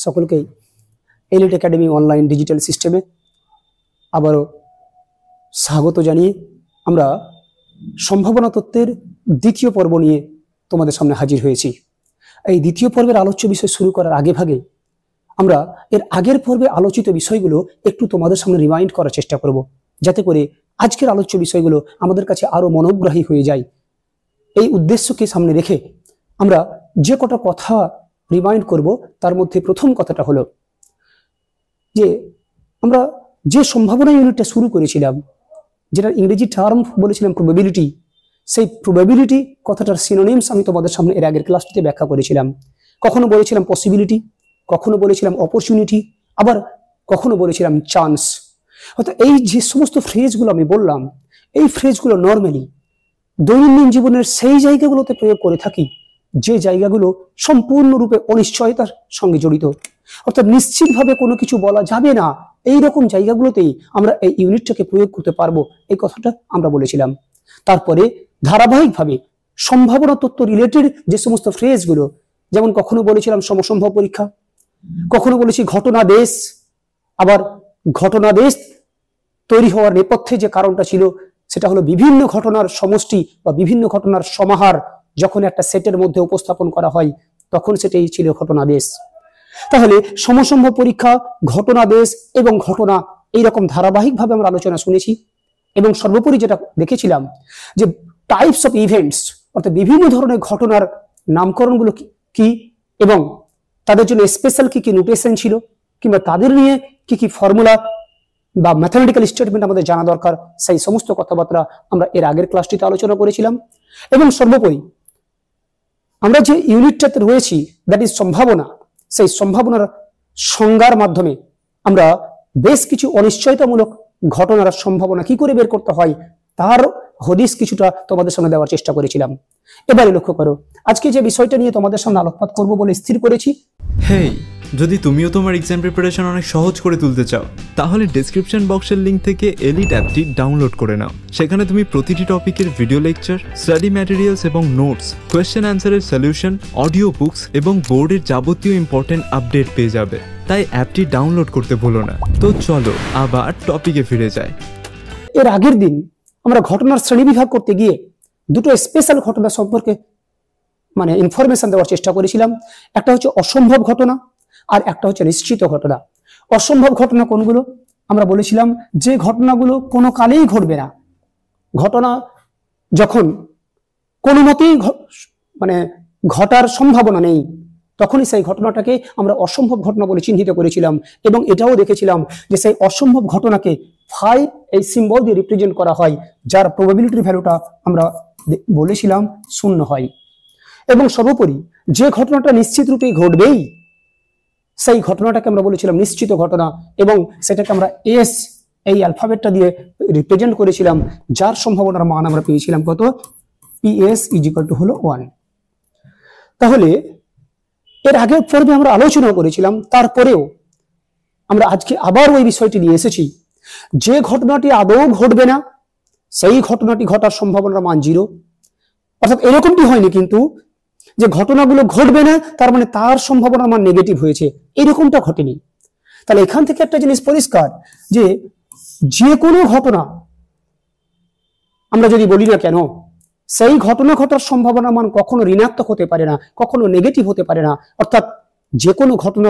সকলকেই elite academy online digital সিস্টেমে আবারও স্বাগত জানিয়ে আমরা সম্ভাবনা তত্ত্বের দ্বিতীয় পর্ব নিয়ে তোমাদের সামনে হাজির হয়েছি। এই দ্বিতীয় পর্বের আলোচ্য বিষয় শুরু করার আগে ভাগে আমরা এর আগের পর্বে আলোচিত বিষয়গুলো একটু তোমাদের সামনে রিমাইন্ড করার চেষ্টা করব, যাতে করে আজকের আলোচ্য বিষয়গুলো আমাদের কাছে আরো মনোগ্রাহী হয়ে যায়। এই উদ্দেশ্যকে সামনে রেখে আমরা যে কটা কথা রিমাইন্ড করব, তার মধ্যে প্রথম কথাটা হলো যে আমরা যে সম্ভাবনা ইউনিটটা শুরু করেছিলাম, যেটা ইংরেজি টার্ম বলেছিলাম প্রবাবিলিটি, সেই প্রবাবিলিটি কথাটার সিনোনিমস আমি তোমাদের সামনে এর আগের ক্লাসটিতে ব্যাখ্যা করেছিলাম। কখনো বলেছিলাম পসিবিলিটি, কখনো বলেছিলাম অপরচুনিটি, আবার কখনো বলেছিলাম চান্স। অর্থাৎ এই যে সমস্ত ফ্রেজগুলো আমি বললাম, এই ফ্রেজগুলো নর্মালি দৈনন্দিন জীবনের সেই জায়গাগুলোতে প্রয়োগ করে থাকি যে জায়গাগুলো সম্পূর্ণরূপে অনিশ্চয়তার সঙ্গে জড়িত, অর্থাৎ নিশ্চিতভাবে কোনো কিছু বলা যাবে না, এই রকম জায়গাগুলোতেই আমরা এই ইউনিটটাকে প্রয়োগ করতে পারবো, এই কথাটা আমরা বলেছিলাম। তারপরে ধারাবাহিকভাবে সম্ভাবনা তত্ত্ব রিলেটেড যে সমস্ত ফ্রেজগুলো, যেমন কখনো বলেছিলাম সমসম্ভব পরীক্ষা, কখনো বলেছি ঘটনাদেশ, আবার ঘটনাদেশ তৈরি হওয়ার নেপথ্যে যে কারণটা ছিল সেটা হলো বিভিন্ন ঘটনার সমষ্টি বা বিভিন্ন ঘটনার সমাহার যখন একটা সেটের মধ্যে উপস্থাপন করা হয় তখন সেটাই ছিল ঘটনাদেশ। তাহলে সমসম্ভব পরীক্ষা, ঘটনাদেশ এবং ঘটনা এইরকম ধারাবাহিকভাবে আমরা আলোচনা শুনেছি, এবং সর্বোপরি যেটা দেখেছিলাম যে টাইপস অফ ইভেন্টস, অর্থাৎ বিভিন্ন ধরনের ঘটনার নামকরণগুলো কি এবং তাদের জন্য স্পেশাল কি কি নোটেশন ছিল, কিংবা তাদের নিয়ে কি কি ফর্মুলা বা ম্যাথমেটিক্যাল স্টেটমেন্ট আমাদের জানা দরকার, সেই সমস্ত কথাবার্তা আমরা এর আগের ক্লাসটিতে আলোচনা করেছিলাম। এবং সর্বোপরি আমরা যে ইউনিটটাতে রয়েছি, দ্যাট ইজ সম্ভাবনা, সেই সম্ভাবনার সংজ্ঞার মাধ্যমে আমরা বেশ কিছু অনিশ্চয়তামূলক ঘটনার সম্ভাবনা কি করে বের করতে হয় তার হদিশ কিছুটা তোমাদের সামনে দেওয়ার চেষ্টা করেছিলাম। এবারে লক্ষ্য করো, আজকে যে বিষয়টা নিয়ে তোমাদের সামনে আলোকপাত করবো বলে স্থির করেছি। হেই, যদি তুমিও তোমার এক্সাম প্রিপারেশন অনেক সহজ করে তুলতে চাও, তাহলে ডেসক্রিপশন বক্সের লিংক থেকে এলিট অ্যাপটি ডাউনলোড করে নাও। সেখানে তুমি প্রতিটি টপিকের ভিডিও লেকচার, স্টাডি ম্যাটেরিয়ালস এবং নোটস, কোয়েশ্চেন অ্যান্সারের সলিউশন, অডিও বুকস এবং বোর্ডের যাবতীয় ইম্পর্টেন্ট আপডেট পেয়ে যাবে। তাই অ্যাপটি ডাউনলোড করতে ভুলো না। তো চলো আবার টপিকে ফিরে যাই। এর আগের দিন আমরা ঘটনার শ্রেণীবিভাগ করতে গিয়ে দুটো স্পেশাল ঘটনা সম্পর্কে ইনফরমেশন দেওয়ার চেষ্টা করেছিলাম। একটা হচ্ছে অসম্ভব ঘটনা, আর একটা হচ্ছে নিশ্চিত ঘটনা। অসম্ভব ঘটনা কোনগুলো? আমরা বলেছিলাম যে ঘটনাগুলো কোনো কালেই ঘটবে না, ঘটনা যখন কোনো মতেই ঘটার সম্ভাবনা নেই, তখনই সেই ঘটনাটাকে আমরা অসম্ভব ঘটনা বলে চিহ্নিত করেছিলাম। এবং এটাও দেখেছিলাম যে সেই অসম্ভব ঘটনাকে ফাই এই সিম্বল দিয়ে রিপ্রেজেন্ট করা হয়, যার প্রবাবিলিটির ভ্যালুটা আমরা বলেছিলাম 0 হয়। এবং সর্বোপরি যে ঘটনাটা নিশ্চিত রূপেই ঘটবেই, সেই ঘটনাটাকে আমরা বলেছিলাম নিশ্চিত ঘটনা, এবং সেটাকে আমরা এস এই অ্যালফাবেটটা দিয়ে রিপ্রেজেন্ট করেছিলাম, যার সম্ভাবনার মান আমরা পেয়েছিলাম কত? PS = হলো 1। তাহলে এর আগের পর্বে আমরা আলোচনা করেছিলাম, তারপরেও আমরা আজকে আবার ওই বিষয়টি নিয়ে এসেছি। যে ঘটনাটি আদৌ ঘটবে না, সেই ঘটনাটি ঘটার সম্ভাবনার মান 0। অর্থাৎ এরকমটি হয়নি কিন্তু যে ঘটনাগুলো ঘটবে না তার মানে তার সম্ভাবনার মান নেগেটিভ হয়েছে, এরকমটা ঘটেনি। তাহলে এখান থেকে একটা জিনিস পরিষ্কার যে যে কোনো ঘটনা আমরা যদি বলি না কেন, সেই ঘটনা ঘটার সম্ভাবনার মান কখনো ঋণাত্মক হতে পারে না, কখনো নেগেটিভ হতে পারে না। অর্থাৎ যে কোনো ঘটনা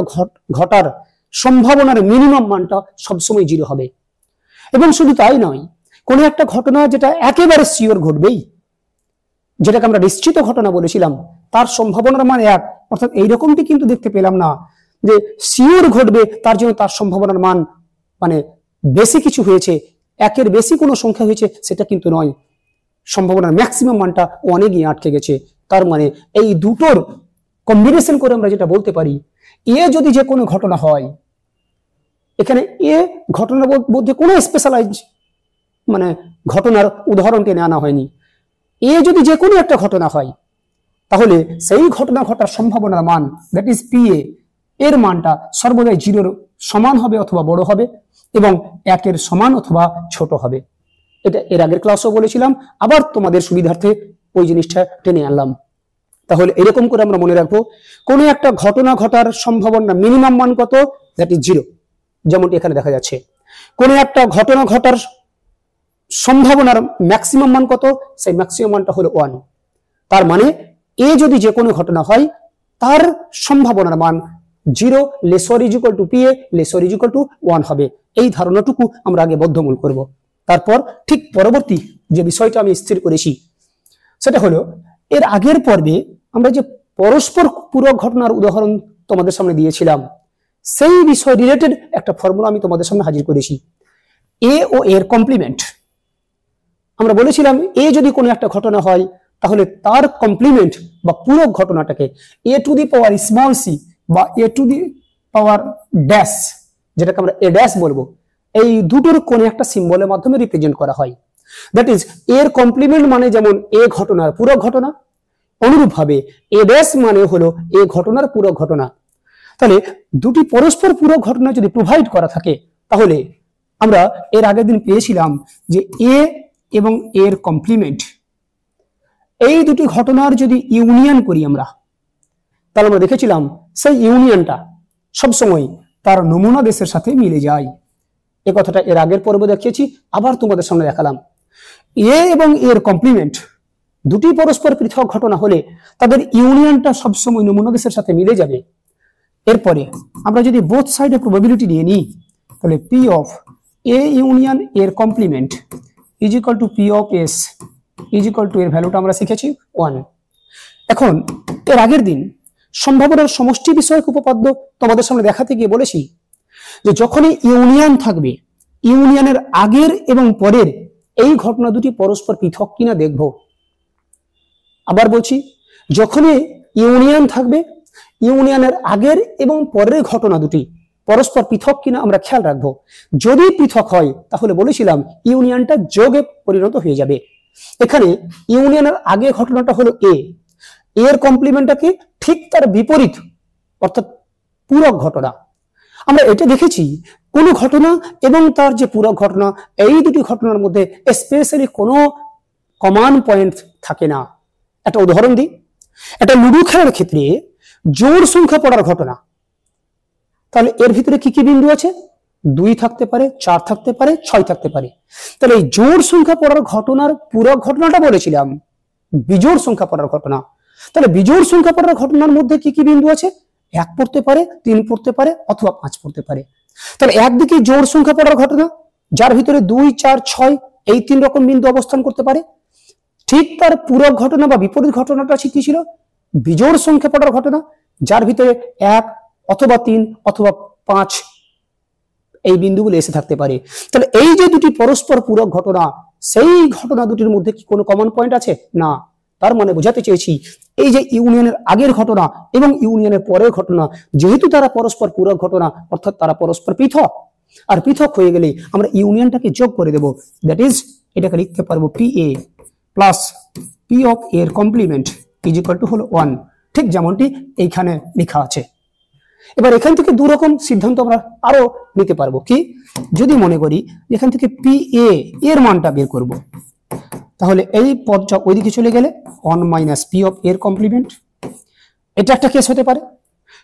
ঘটার সম্ভাবনার মিনিমাম মানটা সবসময় 0 হবে। এবং শুধু তাই নয়, কোনো একটা ঘটনা যেটা একেবারে শিওর ঘটবেই, যেটাকে আমরা নিশ্চিত ঘটনা বলেছিলাম, তার সম্ভাবনার মান 1। অর্থাৎ এইরকমটি কিন্তু দেখতে পেলাম না যে শিওর ঘটবে তার জন্য তার সম্ভাবনার মান বেশি কিছু হয়েছে, 1-এর বেশি কোনো সংখ্যা হয়েছে, সেটা কিন্তু নয়। সম্ভাবনার ম্যাক্সিমাম মানটা 1-এ গিয়ে আটকে গেছে। তার মানে এই দুটোর কম্বিনেশন করে আমরা যেটা বলতে পারি, যদি যে কোনো ঘটনা হয়, এখানে ঘটনার মধ্যে কোনো স্পেশালাইজ ঘটনার উদাহরণ টেনে আনা হয়নি। যদি যে কোনো একটা ঘটনা হয়, তাহলে সেই ঘটনা ঘটার সম্ভাবনার মান, দ্যাট ইজ PA, এর মানটা সর্বদাই 0-এর সমান হবে অথবা বড় হবে, এবং 1-এর সমান অথবা ছোট হবে। এটা এর আগের ক্লাসও বলেছিলাম, আবার তোমাদের সুবিধার্থে ওই জিনিসটা টেনে আনলাম। তাহলে এরকম করে আমরা মনে রাখবো, কোনো একটা ঘটনা ঘটার সম্ভাবনা মিনিমাম মান কত, দ্যাট ইজ 0, যেমনটি এখানে দেখা যাচ্ছে। কোনো একটা ঘটনা ঘটার সম্ভাবনার ম্যাক্সিমাম মান কত, সেই ম্যাক্সিমাম মানটা হলো 1। তার মানে এ যদি যে কোনো ঘটনা হয় তার সম্ভাবনার মান 0 lesser is equal two PA lesser is equal to 1 হবে। এই ধারণাটুকু আমরা আগে বদ্ধমূল করব। তারপর ঠিক পরবর্তী যে বিষয়টা আমি স্থির করেছি সেটা হলো, এর আগের পর্বে আমরা যে পরস্পর পূরক ঘটনার উদাহরণ তোমাদের সামনে দিয়েছিলাম, সেই বিষয় রিলেটেড একটা ফর্মুলা আমি তোমাদের সামনে হাজির করেছি। এ ও এর কমপ্লিমেন্ট। আমরা বলেছিলাম এ যদি কোনো একটা ঘটনা হয় তাহলে তার কমপ্লিমেন্ট বা পূরক ঘটনাটাকে A to the power small C বা A to the power dash, যেটাকে আমরা এ ড্যাশ বলবো, এই দুটোর কোনো একটা সিম্বলের মাধ্যমে রিপ্রেজেন্ট করা হয়। দ্যাট ইজ এর কমপ্লিমেন্ট মানে যেমন এ ঘটনার পূরক ঘটনা, অনুরূপভাবে এ ড্যাশ মানে হলো এ ঘটনার পূরক ঘটনা। তাহলে দুটি পরস্পর পূরক ঘটনা যদি প্রোভাইড করা থাকে তাহলে আমরা এর আগের দিন পেয়েছিলাম যে এ এবং এর কমপ্লিমেন্ট, এই দুটি ঘটনার যদি ইউনিয়ন করি আমরা, তাহলে আমরা দেখেছিলাম সেই ইউনিয়নটা সবসময় তার নমুনা দেশের সাথে মিলে যায়। এ কথাটা এর আগের পর্বে দেখিয়েছি, আবার তোমাদের সামনে দেখালাম। এ এবং এর কমপ্লিমেন্ট দুটি পরস্পর পৃথক ঘটনা হলে তাদের ইউনিয়নটা সবসময় নমুনা দেশের সাথে মিলে যাবে। এরপরে আমরা যদি বোথ সাইডে প্রবাবিলিটি নিয়ে নিই, তাহলে পি অফ এ ইউনিয়ন এর complement is equal to P of S is equal to, এর ভ্যালুটা আমরা শিখেছি 1। এখন এর আগের দিন সম্ভাবনার সমষ্টি বিষয়ক উপপাদ্য তোমাদের সামনে দেখাতে গিয়ে বলেছি যে যখনই ইউনিয়ন থাকবে, ইউনিয়নের আগের এবং পরের এই ঘটনা দুটি পরস্পর পৃথক কিনা দেখব। আবার বলছি, যখনই ইউনিয়ন থাকবে, ইউনিয়নের আগের এবং পরের ঘটনা দুটি পরস্পর পৃথক কিনা আমরা খেয়াল রাখবো। যদি পৃথক হয় তাহলে বলেছিলাম ইউনিয়নটা যোগে পরিণত হয়ে যাবে। এখানে ইউনিয়নের আগে ঘটনাটা হলো এ, এর কমপ্লিমেন্টটাকে ঠিক তার বিপরীত অর্থাৎ পূরক ঘটনা। আমরা এটা দেখেছি, কোন ঘটনা এবং তার যে পূরক ঘটনা, এই দুটি ঘটনার মধ্যে স্পেশালি কোনো কমন পয়েন্ট থাকে না। একটা উদাহরণ দিই, একটা লুডো খেলার ক্ষেত্রে জোড় সংখ্যা পড়ার ঘটনা, তাহলে এর ভিতরে কি কি বিন্দু আছে? 2 থাকতে পারে, 4 থাকতে পারে, 6 থাকতে পারে। তাহলে এই জোড় সংখ্যা পড়ার ঘটনার পূরক ঘটনাটা বলেছিলাম বিজোড় সংখ্যা পড়ার ঘটনা। তাহলে বিজোড় সংখ্যা পড়ার ঘটনার মধ্যে কি কি বিন্দু আছে? 1 পড়তে পারে, 3 পড়তে পারে, অথবা 5 পড়তে পারে। তাহলে একদিকে জোড় সংখ্যা পড়ার ঘটনা, যার ভিতরে 2, 4, 6 এই 3 রকম বিন্দু অবস্থান করতে পারে। ঠিক তার পূরক ঘটনা বা বিপরীত ঘটনাটা কি ছিল? বিজোড় সংখ্যা পড়ার ঘটনা, যার ভিতরে 1 অথবা 3 অথবা 5 এই বিন্দুগুলো এসে থাকতে পারে। তাহলে এই যে দুটি পরস্পর পূরক ঘটনা, সেই ঘটনা দুটির মধ্যে কি কোনো কমন পয়েন্ট আছে? না। তার মানে বোঝাতে চেয়েছি, এই যে ইউনিয়নের আগের ঘটনা এবং ইউনিয়নের পরের ঘটনা, যেহেতু তারা পরস্পর পূরক ঘটনা, অর্থাৎ তারা পরস্পর পৃথক, আর পৃথক হয়ে গেলে আমরা ইউনিয়নটাকে যোগ করে দেব। দ্যাট ইজ, এটাকে লিখতে পারবো P A plus P of এর কমপ্লিমেন্ট ইজ ইকুয়াল টু হলো 1, ঠিক যেমনটি এইখানে লেখা আছে। এবার এখান থেকে দু রকম সিদ্ধান্ত আমরা আরো নিতে পারবো। কি? যদি মনে করি এখান থেকে পি এ এর মানটা বের করব, তাহলে এই পদটা ওইদিকে চলে গেলে 1 মাইনাস পি অফ এর কমপ্লিমেন্ট, এটা একটা কেস হতে পারে।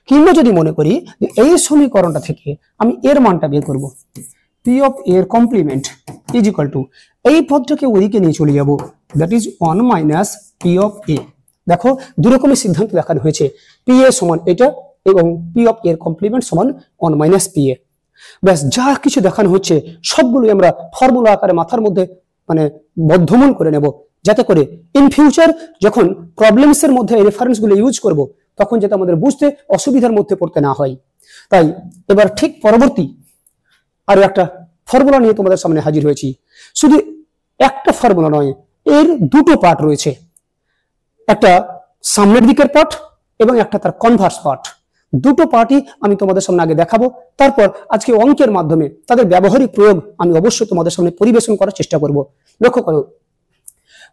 কিংবা যদি মনে করি যে এই সমীকরণটা থেকে আমি এর মানটা বের করব, পি অফ এর কমপ্লিমেন্ট ইজ ইকুয়াল টু, এই পদটাকে ওইদিকে নিয়ে চলে যাব, that is 1 minus P of A. দেখো দু রকমের সিদ্ধান্ত দেখানো হয়েছে, পি এ সমান এটা এবং পি অফ এর কমপ্লিমেন্ট সমান 1 মাইনাস পি এ। ব্যাস, যা কিছু দেখানো হচ্ছে সবগুলোই আমরা ফর্মুলা আকারে মাথার মধ্যে মানে বদ্ধমূল করে নেব, যাতে করে ইন ফিউচার যখন প্রবলেমস এর মধ্যে রেফারেন্স গুলো ইউজ করব তখন যাতে আমাদের বুঝতে অসুবিধার মধ্যে পড়তে না হয়। তাই এবার ঠিক পরবর্তী আরো একটা ফর্মুলা নিয়ে তোমাদের সামনে হাজির হয়েছি। শুধু একটা ফর্মুলা নয়, এর দুটো পার্ট রয়েছে, একটা সামনের দিকের পার্ট এবং একটা তার কনভার্স পার্ট। দুটো পার্টই আমি তোমাদের সামনে আগে দেখাবো, তারপর আজকে অঙ্কের মাধ্যমে তাদের ব্যবহারিক প্রয়োগ আমি অবশ্যই তোমাদের সামনে পরিবেশন করার চেষ্টা করব। লক্ষ্য করো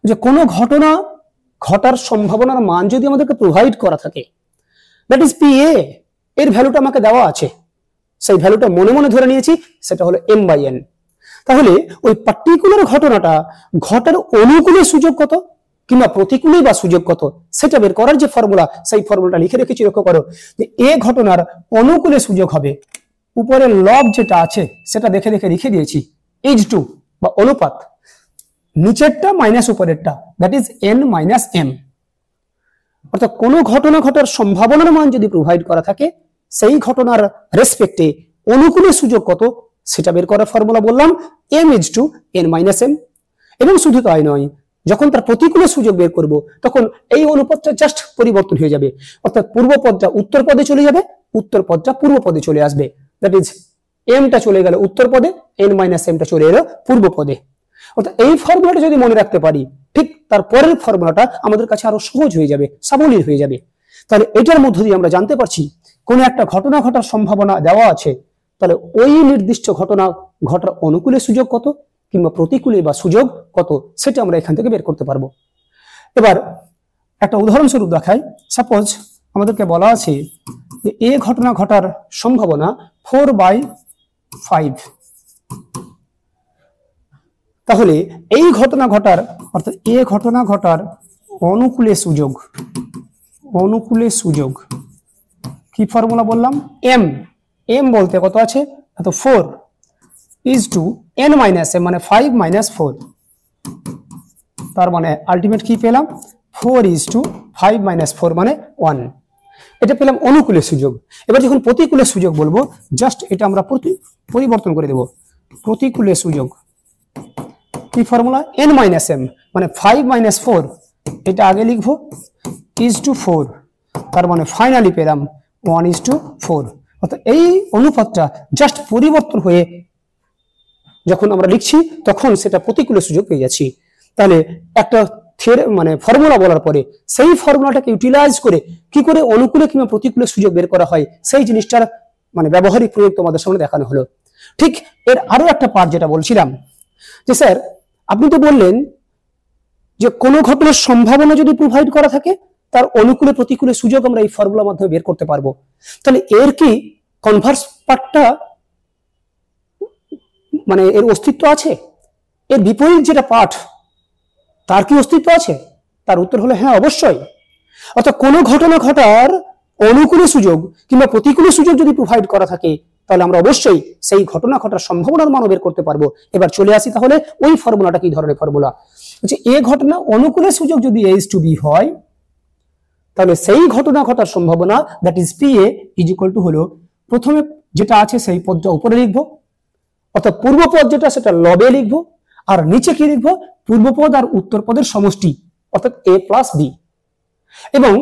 যে কোনো ঘটনা ঘটার সম্ভাবনার মান যদি আমাদেরকে প্রোভাইড করা থাকে, দ্যাট ইজ পি এ, এর ভ্যালুটা আমাকে দেওয়া আছে, সেই ভ্যালুটা মনে মনে ধরে নিয়েছি, সেটা হলো m/n। তাহলে ওই পার্টিকুলার ঘটনাটা ঘটার অনুকূলে সুযোগ কত? কিংবা প্রতিকূলে বা সুযোগ কত সেটা বের করার যে ফর্মুলা, সেই ফর্মুলাটা লিখে রেখেছি। লক্ষ্য করো যে এ ঘটনার অনুকূলে সুযোগ হবে, উপরের লব যেটা আছে সেটা দেখে দেখে লিখে দিয়েছি H2 বা অনুপাত, নিচেরটা মাইনাস উপরেরটা, that is n minus m। অর্থাৎ কোনো ঘটনা ঘটার সম্ভাবনার মান যদি প্রোভাইড করা থাকে, সেই ঘটনার রেসপেক্টে অনুকূলে সুযোগ কত সেটা বের করার ফর্মুলা বললাম m/2 n মাইনাস m। এবং শুধু তাই নয়, যখন তার প্রতিকূলে সুযোগ বের করব তখন এই অনুপাতটা জাস্ট পরিবর্তন হয়ে যাবে, অর্থাৎ পূর্ব পদটা উত্তর পদে চলে যাবে, উত্তর পদটা পূর্ব পদে চলে আসবে। দ্যাট ইজ এমটা চলে গেল উত্তর পদে, n মাইনাস এমটা চলে এলো পূর্ব পদে। অর্থাৎ এই ফর্মুলাটা যদি মনে রাখতে পারি, ঠিক তার পরের ফর্মুলাটা আমাদের কাছে আরো সহজ হয়ে যাবে, সাবলীল হয়ে যাবে। তাহলে এটার মধ্য দিয়ে আমরা জানতে পারছি কোন একটা ঘটনা ঘটার সম্ভাবনা দেওয়া আছে, তাহলে ওই নির্দিষ্ট ঘটনা ঘটার অনুকূলে সুযোগ কত কিংবা প্রতিকূলে বা সুযোগ কত সেটা আমরা এখান থেকে বের করতে পারবো। এবার একটা উদাহরণস্বরূপ দেখাই। সাপোজ আমাদেরকে বলা আছে যে এ ঘটনা ঘটার সম্ভাবনা 4/5। তাহলে এই ঘটনা ঘটার অর্থাৎ এ ঘটনা ঘটার অনুকূলে সুযোগ, অনুকূলে সুযোগ কি ফর্মুলা বললাম m, m বলতে কত আছে তো 4 is to n minus m, মানে 5 মাইনাস 4। তার মানে আলটিমেট কি পেলাম 4 is to 5 মাইনাস 4 মানে 1। এটা পেলাম অনুকূলে সুযোগ। এবার যখন প্রতিকূলে সুযোগ বলবো, জাস্ট এটা আমরা পরিবর্তন করে দেব, প্রতিকূলে সুযোগ কি ফর্মুলা n মাইনাস m, মানে 5 মাইনাস 4 এটা আগে লিখবো is to 4, তার মানে ফাইনালি পেলাম 1 is to 4। অর্থাৎ এই অনুপাতটা জাস্ট পরিবর্তন হয়ে যখন আমরা লিখছি তখন সেটা প্রতিকূলে সুযোগ পেয়ে যাচ্ছি। তাহলে একটা মানে ফর্মুলা বলার পরে সেই ফর্মুলাটাকে ইউটিলাইজ করে কি করে অনুকূলে কিংবা প্রতিকূলে সুযোগ বের করা হয় সেই জিনিসটার মানে ব্যবহারিক প্রয়োগ তোমাদের সামনে দেখানো হলো। ঠিক এর আরো একটা পার্ট যেটা বলছিলাম যে স্যার আপনি তো বললেন যে কোনো ঘটনার সম্ভাবনা যদি প্রোভাইড করা থাকে তার অনুকূলে প্রতিকূলে সুযোগ আমরা এই ফর্মুলার মাধ্যমে বের করতে পারবো। তাহলে এর কি কনভার্স পার্টটা মানে এর অস্তিত্ব আছে, এর বিপরীত যেটা পার্ট তার কি অস্তিত্ব আছে? তার উত্তর হলো হ্যাঁ, অবশ্যই। অর্থাৎ কোনো ঘটনা ঘটার অনুকূলে সুযোগ কিংবা প্রতিকূলে সুযোগ যদি প্রোভাইড করা থাকে তাহলে আমরা অবশ্যই সেই ঘটনা ঘটার সম্ভাবনার মান বের করতে পারবো। এবার চলে আসি তাহলে ওই ফর্মুলাটা কি ধরনের ফর্মুলা, হচ্ছে এ ঘটনা অনুকূলে সুযোগ যদি a/b হয় তাহলে সেই ঘটনা ঘটার সম্ভাবনা that is PA is equal two হলো প্রথমে যেটা আছে সেই পদটা উপরে লিখবো, অর্থাৎ পূর্ব পদ যেটা সেটা লবে লিখবো, আর নিচে কি লিখবো পূর্ব পদ আর উত্তর পদের সমষ্টি অর্থাৎ a প্লাস b। এবং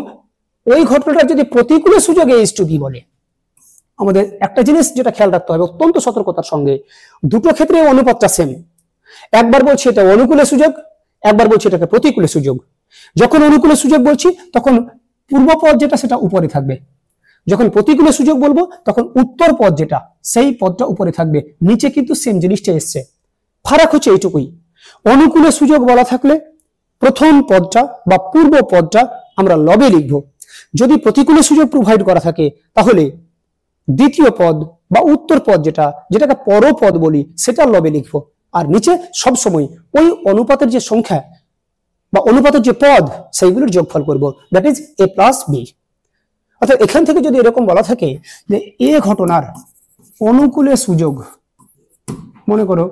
ওই ঘটনাটা যদি প্রতিকূলে সুযোগ a/b বলে, আমাদের একটা জিনিস যেটা খেয়াল রাখতে হবে অত্যন্ত সতর্কতার সঙ্গে, দুটো ক্ষেত্রে অনুপাতটা সেম। একবার বলছি এটা অনুকূলে সুযোগ, একবার বলছি এটাকে প্রতিকূলে সুযোগ। যখন অনুকূলে সুযোগ বলছি তখন পূর্ব পদ যেটা সেটা উপরে থাকবে, যখন প্রতিকূলে সুযোগ বলবো তখন উত্তর পদ যেটা সেই পদটা উপরে থাকবে, নিচে কিন্তু সেম জিনিসটা এসছে। ফারাক হচ্ছে এইটুকুই, অনুকূলে সুযোগ বলা থাকলে প্রথম পদটা বা পূর্ব পদটা আমরা লবে লিখবো, যদি প্রতিকূলে সুযোগ প্রোভাইড করা থাকে তাহলে দ্বিতীয় পদ বা উত্তর পদ যেটাকে পরপদ বলি সেটা লবে লিখবো, আর নিচে সবসময় ওই অনুপাতের যে সংখ্যা বা অনুপাতের যে পদ সেইগুলোর যোগফল করব, that is a plus b। অর্থাৎ এখান থেকে যদি এরকম বলা থাকে যে এ ঘটনার অনুকূলে সুযোগ মনে করো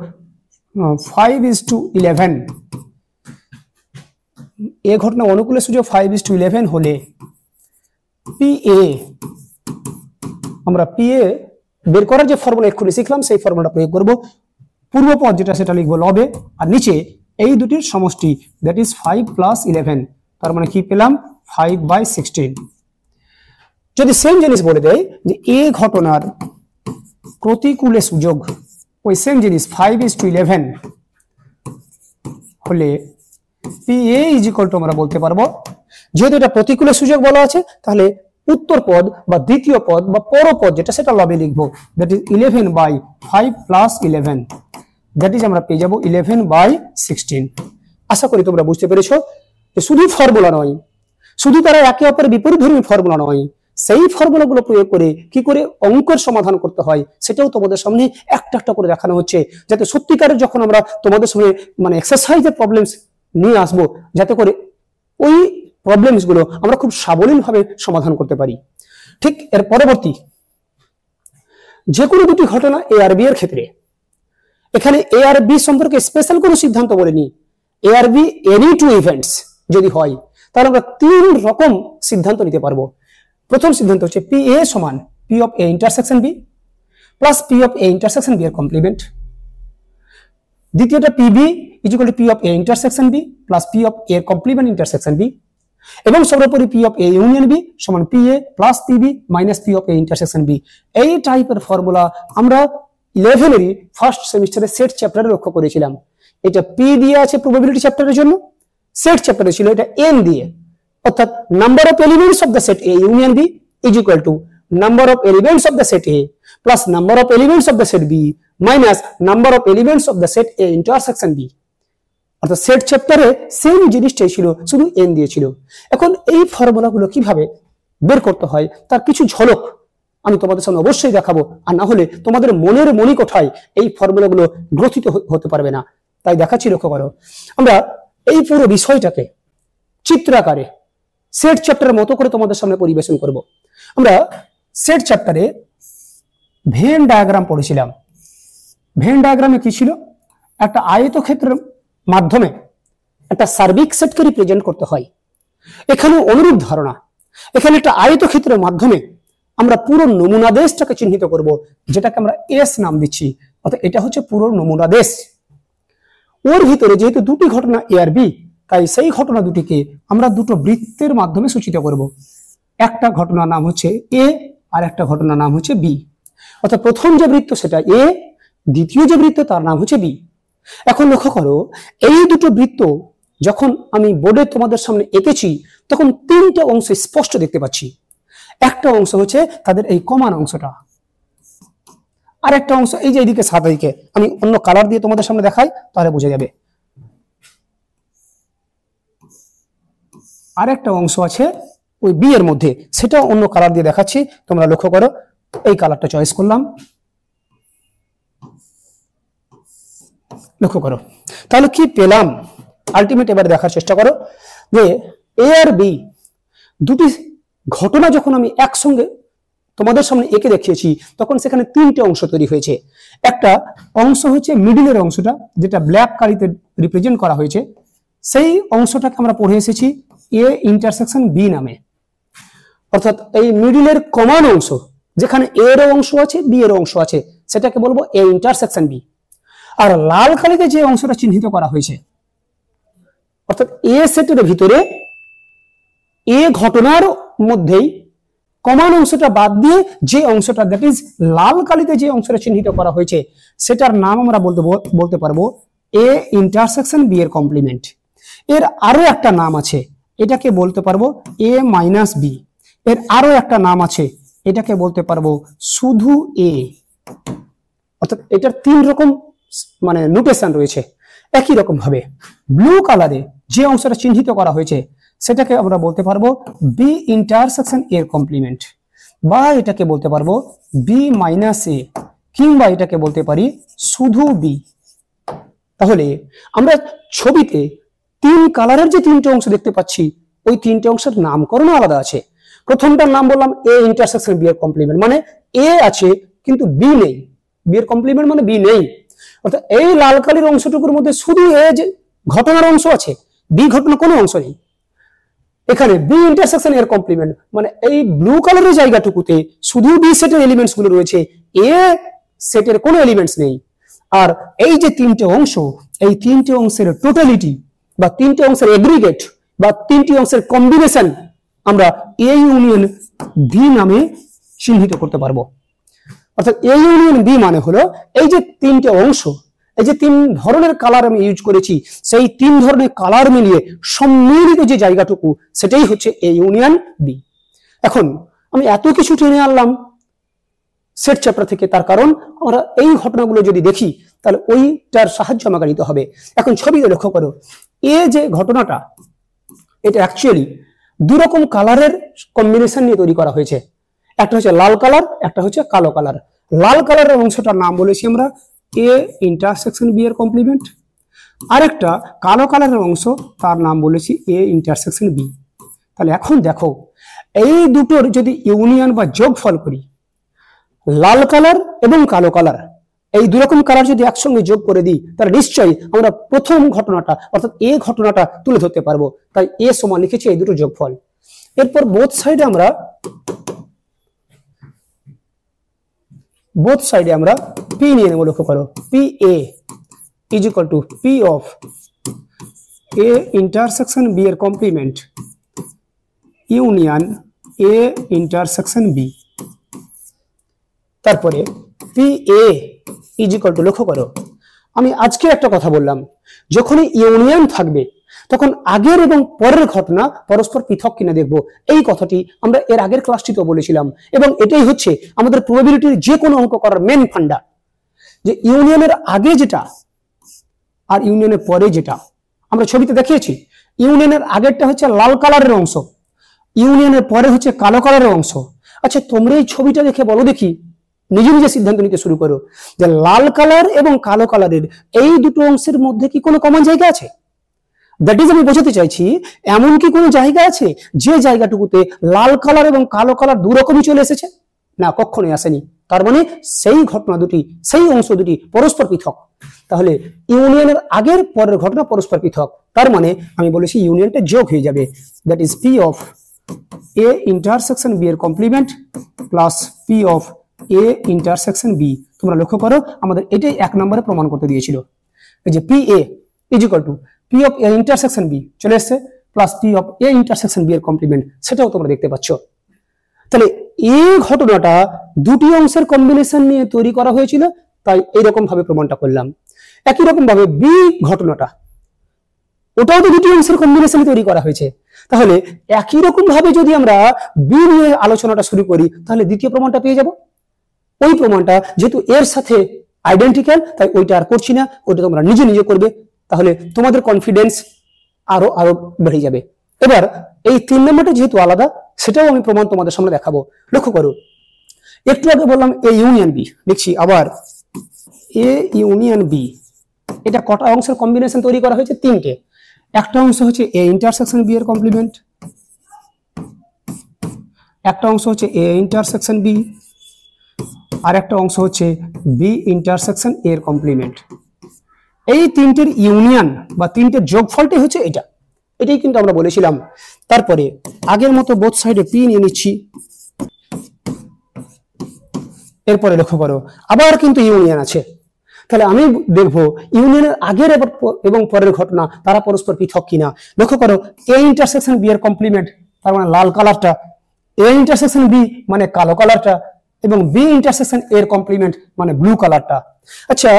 5:11, এ ঘটনা অনুকূলে সুযোগ 5:11 হলে PA, আমরা PA বের করার যে ফর্মুলা এক্ষুনি শিখলাম সেই ফর্মুলাটা প্রয়োগ করব, পূর্ব পদ যেটা সেটা লিখবো লবে, আর নিচে এই দুটির সমষ্টি দ্যাট ইজ 5 প্লাস 11, তার মানে কি পেলাম 5/16। যদি সেম জিনিস বলে দেয় যে এ ঘটনার প্রতিকূলে সুযোগ, ওই সেম জিনিস 5:11 হলে PA ইজ ইকুয়াল টু আমরা বলতে পারবো, যেহেতু এটা প্রতিকূলে সুযোগ বলা আছে তাহলে উত্তর পদ বা দ্বিতীয় পদ বা পরপদ যেটা সেটা লবে লিখবো, that is 11/5 plus 11, that is আমরা পেয়ে যাবো 11/16। আশা করি তোমরা বুঝতে পেরেছো যে শুধু ফর্মুলা নয়, শুধু তারা একে অপরের বিপরীতধর্মী ফর্মুলা নয়, সেই ফর্মুলাগুলো প্রয়োগ করে কি করে অঙ্কের সমাধান করতে হয় সেটাও তোমাদের সামনে একটা একটা করে দেখানো হচ্ছে, যাতে সত্যিকারের যখন আমরা তোমাদের সামনে মানে এক্সারসাইজের প্রবলেমস নিয়ে আসবো যাতে করে ওই প্রবলেমস গুলো আমরা খুব সাবলীলভাবে সমাধান করতে পারি। ঠিক এর পরবর্তী যে কোনো দুটি ঘটনা এ আর বি এর ক্ষেত্রে, এখানে এ আর বি সম্পর্কে স্পেশাল কোনো সিদ্ধান্ত বলেনি। এ আর বি এনি টু ইভেন্টস যদি হয় তাহলে আমরা তিন রকম সিদ্ধান্ত নিতে পারবো। প্রথম সিদ্ধান্ত হচ্ছে পি এ সমান P of A intersection B plus P of A intersection B এর কমপ্লিমেন্ট। দ্বিতীয়টা P B is equal to P of A intersection B plus P of A এর কমপ্লিমেন্ট ইন্টারসেকশন বি, এবং সর্বোপরি P of A union B সমান P A plus P B minus P of A intersection B. এই টাইপের formula আমরা 11 first সেমিস্টারে set চ্যাপ্টারে লক্ষ্য করেছিলাম। এটা পি দিয়ে আছে প্রবাবিলিটি চ্যাপ্টারের জন্য, সেট চ্যাপ্টারে ছিল এটা এন দিয়ে, অর্থাৎ number of elements of the set A union B is equal to number of elements of the set A plus number of elements of the set B minus number of elements of the set A intersection B. অর্থাৎ set চ্যাপ্টারে same জিনিসটাই ছিল, শুধু N দিয়েছিল। এখন এই ফর্মুলাগুলো কিভাবে বের করতে হয় তার কিছু ঝলক আমি তোমাদের সামনে অবশ্যই দেখাবো, আর না হলে তোমাদের মনের মণিকোঠায় এই ফর্মুলাগুলো গ্রথিত হতে পারবে না। তাই দেখাচ্ছি, লক্ষ্য করো। আমরা এই পুরো বিষয়টাকে চিত্রাকারে সেট চ্যাপ্টারের মতো করে তোমাদের সামনে পরিবেশন করব। আমরা সেট চ্যাপ্টারে ভেন ডায়াগ্রাম পড়েছিলাম। ভেন ডায়াগ্রামে কি ছিল? একটা আয়তক্ষেত্রের মাধ্যমে একটা সার্বিক সেটকে রিপ্রেজেন্ট করতে হয়। এখানে অনুরূপ ধারণা, এখানে একটা আয়তক্ষেত্রের মাধ্যমে আমরা পুরো নমুনা দেশটাকে চিহ্নিত করব, যেটাকে আমরা এস নাম দিচ্ছি। অর্থাৎ এটা হচ্ছে পুরো নমুনা দেশ। ওর ভিতরে যেহেতু দুটি ঘটনা এ আর বি, তাই সেই ঘটনা দুটিকে আমরা দুটো বৃত্তের মাধ্যমে সূচিত করব। একটা ঘটনার নাম হচ্ছে এ আর একটা ঘটনার নাম হচ্ছে বি। অর্থাৎ প্রথম যে বৃত্ত সেটা এ, দ্বিতীয় যে বৃত্ত তার নাম হচ্ছে বি। এখন লক্ষ্য করো, এই দুটো বৃত্ত যখন আমি বোর্ডে তোমাদের সামনে এঁকেছি তখন তিনটা অংশ স্পষ্ট দেখতে পাচ্ছি। একটা অংশ হচ্ছে তাদের এই কমান অংশটা, আর একটা অংশ এই যে এইদিকে সাদা দিকে, আমি অন্য কালার দিয়ে তোমাদের সামনে দেখাই তাহলে বোঝা যাবে। আর একটা অংশ আছে ওই বি এর মধ্যে, সেটা অন্য কালার দিয়ে দেখাচ্ছি, তোমরা লক্ষ্য করো। এই কালারটা চয়েস করলাম, লক্ষ্য করো। তাহলে কি পেলাম আলটিমেট এবার দেখার চেষ্টা করো যে এ আর বি দুটি ঘটনা যখন আমি একসঙ্গে তোমাদের সামনে এঁকে দেখিয়েছি তখন সেখানে তিনটে অংশ তৈরি হয়েছে। একটা অংশ হচ্ছে মিডিলের অংশটা, যেটা ব্ল্যাক কালিতে রিপ্রেজেন্ট করা হয়েছে। সেই অংশটাকে আমরা পড়ে এসেছি এ ইন্টারসেকশন বি নামে। অর্থাৎ এই মিডিলের কমন অংশ, যেখানে এ এর অংশ আছে বি এর অংশ আছে, সেটাকে বলবো এ ইন্টারসেকশন বি। আর লাল কালিতে যে অংশটা চিহ্নিত করা হয়েছে, অর্থাৎ এ সেটের ভিতরে এ ঘটনার মধ্যেই কমন অংশটা বাদ দিয়ে যে অংশটা, দ্যাট ইজ লাল কালিতে যে অংশটা চিহ্নিত করা হয়েছে, সেটার নাম আমরা বলতে পারবো এ ইন্টারসেকশন বি এর কমপ্লিমেন্ট। এর আরো একটা নাম আছে, এটাকে বলতে পারবো এ মাইনাস বি। এর আরো একটা নাম আছে, এটাকে বলতে পারবো শুধু এ। অর্থাৎ এটার তিন রকম মানে নোটেশন রয়েছে। একই রকম ভাবে ব্লু কালারে যে অংশটা চিহ্নিত করা হয়েছে সেটাকে আমরা বলতে পারবো বি ইন্টারসেকশন এর কমপ্লিমেন্ট, বা এটাকে বলতে পারবো বি মাইনাস এ, কিংবা এটাকে বলতে পারি শুধু বি। তাহলে আমরা ছবিতে তিন কালারের যে তিনটে অংশ দেখতে পাচ্ছি, ওই তিনটে অংশের নামকরণ আলাদা আছে। প্রথমটার নাম বললাম এ ইন্টারসেকশন বি এর কমপ্লিমেন্ট, মানে এ আছে কিন্তু বি নেই। বি এর কমপ্লিমেন্ট মানে বি নেই। অর্থাৎ এই লাল কালির অংশটুকুর মধ্যে শুধু এ যে ঘটনার অংশ আছে, বি ঘটনা কোনো অংশ নেই। এখানে বি ইন্টারসেকশন এর কমপ্লিমেন্ট মানে এই ব্লু কালারের জায়গাটুকুতে শুধু বি সেটের এলিমেন্টস গুলো রয়েছে, এ সেটের কোনো এলিমেন্টস নেই। আর এই যে তিনটে অংশ, এই তিনটে অংশের টোটালিটি বা তিনটে অংশের এগ্রিগেট বা তিনটি অংশের কম্বিনেশন আমরা এ ইউনিয়ন বি নামে চিহ্নিত করতে পারবো। অর্থাৎ এ ইউনিয়ন বি মানে হলো এই যে তিনটে অংশ, এই যে তিন ধরনের কালার আমি ইউজ করেছি, সেই তিন ধরনের কালার মিলিয়ে সম্মিলিত যে জায়গাটুকু, সেটাই হচ্ছে এ ইউনিয়ন বি। এখন আমি এত কিছু টেনে আনলাম সেট চ্যাপ্টার থেকে, তার কারণ আমরা এই ঘটনাগুলো যদি দেখি তাহলে ওইটার সাহায্য আমাকে নিতে হবে। এখন ছবিতে লক্ষ্য করো, এ যে ঘটনাটা, এটা অ্যাকচুয়ালি দুরকম কালারের কম্বিনেশন নিয়ে তৈরি করা হয়েছে। একটা হচ্ছে লাল কালার, একটা হচ্ছে কালো কালার। লাল কালারের অংশটার নাম বলেছি আমরা এ ইন্টারসেকশন বি এর কমপ্লিমেন্ট, আরেকটা কালো কালারের অংশ, তার নাম বলেছি এ ইন্টারসেকশন বি। তাহলে এখন দেখো এই দুটোর যদি ইউনিয়ন বা যোগফল করি, লাল কালার এবং কালো কালার, এই দুরকম কালার যদি একসঙ্গে যোগ করে দিই, তাহলে নিশ্চয়ই আমরা প্রথম ঘটনাটা অর্থাৎ এ ঘটনাটা তুলে ধরতে পারবো। তাই এ সমান লিখেছি এই দুটো যোগফল। এরপর বোথ সাইডে আমরা পি নিয়ে নেব। লক্ষ্য করো, P A is equal to P of A intersection B এর complement union A intersection B. তারপরে P A is equal to, লক্ষ্য করো আমি আজকে একটা কথা বললাম, যখনই ইউনিয়ন থাকবে তখন আগের এবং পরের ঘটনা পরস্পর পৃথক কিনা দেখব। এই কথাটি আমরা এর আগের ক্লাসটিতেও বলেছিলাম, এবং এটাই হচ্ছে আমাদের প্রবাবিলিটির যে কোনো অঙ্ক করার মেন ফান্ডা, যে ইউনিয়নের আগে যেটা আর ইউনিয়নের পরে যেটা। আমরা ছবিতে দেখিয়েছি, ইউনিয়নের আগেরটা হচ্ছে লাল কালারের অংশ, ইউনিয়নের পরে হচ্ছে কালো কালারের অংশ। আচ্ছা, তোমরা এই ছবিটা দেখে বলো দেখি, নিজে নিজে সিদ্ধান্ত নিতে শুরু করো যে লাল কালার এবং কালো কালারের এই দুটো অংশের মধ্যে কি কোনো কমন জায়গা আছে? দ্যাট ইজ, আমি বোঝাতে চাইছি এমন কি কোনো জায়গা আছে যে জায়গাটুকুতে লাল কালার এবং কালো কালার দু রকমই চলে এসেছে? না, কখনোই আসেনি। তার মানে সেই ঘটনা দুটি, সেই অংশ দুটি পরস্পর পৃথক। তাহলে ইউনিয়নের আগের পরের ঘটনা পরস্পর পৃথক, তার মানে আমি বলেছি ইউনিয়নটা যোগ হয়ে যাবে। That is P of A intersection B এর complement plus P of A intersection B. তোমরা লক্ষ্য করো আমাদের এটাই 1 নম্বরে প্রমাণ করতে দিয়েছিল, এই যে P A is equal to P of A intersection B চলে এসছে, plus P of A intersection B এর কমপ্লিমেন্ট, সেটাও তোমরা দেখতে পাচ্ছ। তাহলে এই ঘটনাটা দুটি অংশের কম্বিনেশন নিয়ে তৈরি করা হয়েছিল, তাই এইরকম ভাবে প্রমাণটা করলাম। একই রকম ভাবে বি ঘটনাটা, ওটাও তো দুটি অংশের কম্বিনেশন তৈরি করা হয়েছে। তাহলে একই রকম ভাবে যদি আমরা বি নিয়ে আলোচনাটা শুরু করি, তাহলে দ্বিতীয় প্রমাণটা পেয়ে যাব। ওই প্রমাণটা যেহেতু এর সাথে আইডেন্টিক্যাল, তাই ওইটা আর করছি না, ওইটা তোমরা নিজে নিজে করবে, তাহলে তোমাদের কনফিডেন্স আরো বেড়ে যাবে। এবার এই 3 নম্বরটা যেহেতু আলাদা, সেটাও আমি প্রমাণ তোমাদের সামনে দেখাবো। লক্ষ্য করো, একটু আগে বললাম এ ইউনিয়ন বি, লিখছি আবার এ ইউনিয়ন বি। এটা কটা অংশের কম্বিনেশন তৈরি করা হয়েছে? 3টে। একটা অংশ হচ্ছে এ ইন্টারসেকশন বি এর কমপ্লিমেন্ট, একটা অংশ হচ্ছে এ ইন্টারসেকশন বি, আর একটা অংশ হচ্ছে বি ইন্টারসেকশন এর কমপ্লিমেন্ট। এই 3টের ইউনিয়ন বা 3টের যোগফলটাই হচ্ছে এটা। এটাই কিন্তু আমরা বলেছিলাম। তারপরে আগের মতো বোথ সাইডে পি নিয়ে নিচ্ছি। এরপরে লক্ষ্য করো আবার কিন্তু ইউনিয়ন আছে। তাহলে আমি দেখবো ইউনিয়নের আগের এবং পরের ঘটনা তারা পরস্পর পৃথক কিনা। লক্ষ্য করো এ ইন্টারসেকশন বি এর কমপ্লিমেন্ট, তার মানে লাল কালারটা, এ ইন্টারসেকশন বি মানে কালো কালারটা, এবং বি ইন্টারসেকশন এর কমপ্লিমেন্ট মানে ব্লু কালারটা। আচ্ছা,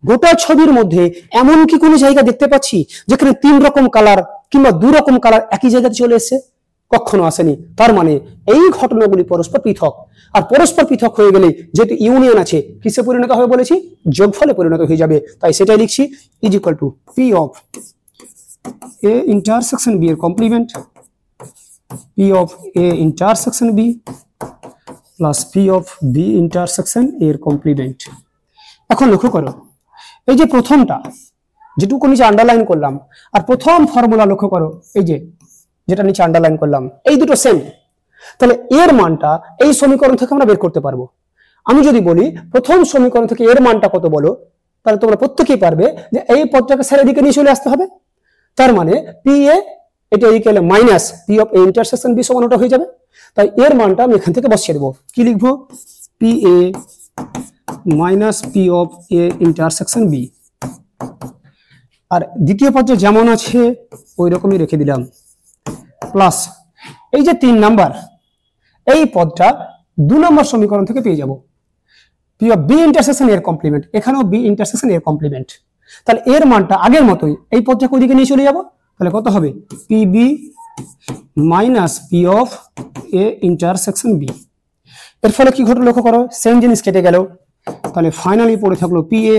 গোটা ছবির মধ্যে এমন কি কোনো জায়গা দেখতে পাচ্ছি যেখানে 3 রকম কালার কিংবা 2 রকম কালার একই জায়গাতে চলে এসেছে? কখনো আসেনি। তার মানে এই ঘটনাগুলি পরস্পর পৃথক, আর পরস্পর পৃথক হয়ে গেলে যেহেতু ইউনিয়ন আছে, কিসে পরিণত হবে বলেছি? যোগফলে পরিণত হয়ে যাবে। তাই সেটাই লিখছি is equal to P of A intersection B এর complement, P of A intersection B plus P of B intersection এর কমপ্লিমেন্ট। এখন লক্ষ্য করো এই যে প্রথমটা যেটুকু নিচে আন্ডারলাইন করলাম, আর প্রথম ফর্মুলা লক্ষ্য করো এই যে যেটা নিচে আন্ডারলাইন করলাম, এই দুটো সেম। তাহলে এর মানটা এই সমীকরণ থেকে আমরা বের করতে পারবো। আমি যদি বলি প্রথম সমীকরণ থেকে এর মানটা কত বলো, তাহলে তোমরা প্রত্যেকেই পারবে যে এই পদটাকে স্যারের দিকে নিয়ে চলে আসতে হবে। তার মানে পি এ এটা equal minus P of A intersection B সমান ওটা হয়ে যাবে। তাই এর মানটা আমি এখান থেকে বসিয়ে দেবো। কি লিখবো? P A minus P of A intersection B. আর দ্বিতীয় পর্যায়ে যেমন আছে ওই রকমই রেখে দিলাম, প্লাস এই যে 3 নাম্বার এই পদটা 2 নম্বর সমীকরণ থেকে পেয়ে যাব পি অফ বি ইন্টারসেকশন এর কমপ্লিমেন্ট, এখানেও বি ইন্টারসেকশন এর কমপ্লিমেন্ট। তাহলে এর মানটা আগের মতোই এই পদটাকে ওইদিকে নিয়ে চলে যাব। তাহলে কত হবে? P B minus P of A intersection B. এর ফলে কি ঘটলো লক্ষ্য করো, সেম জিনিস কেটে গেল। তাহলে ফাইনালি পড়ে থাকলো P A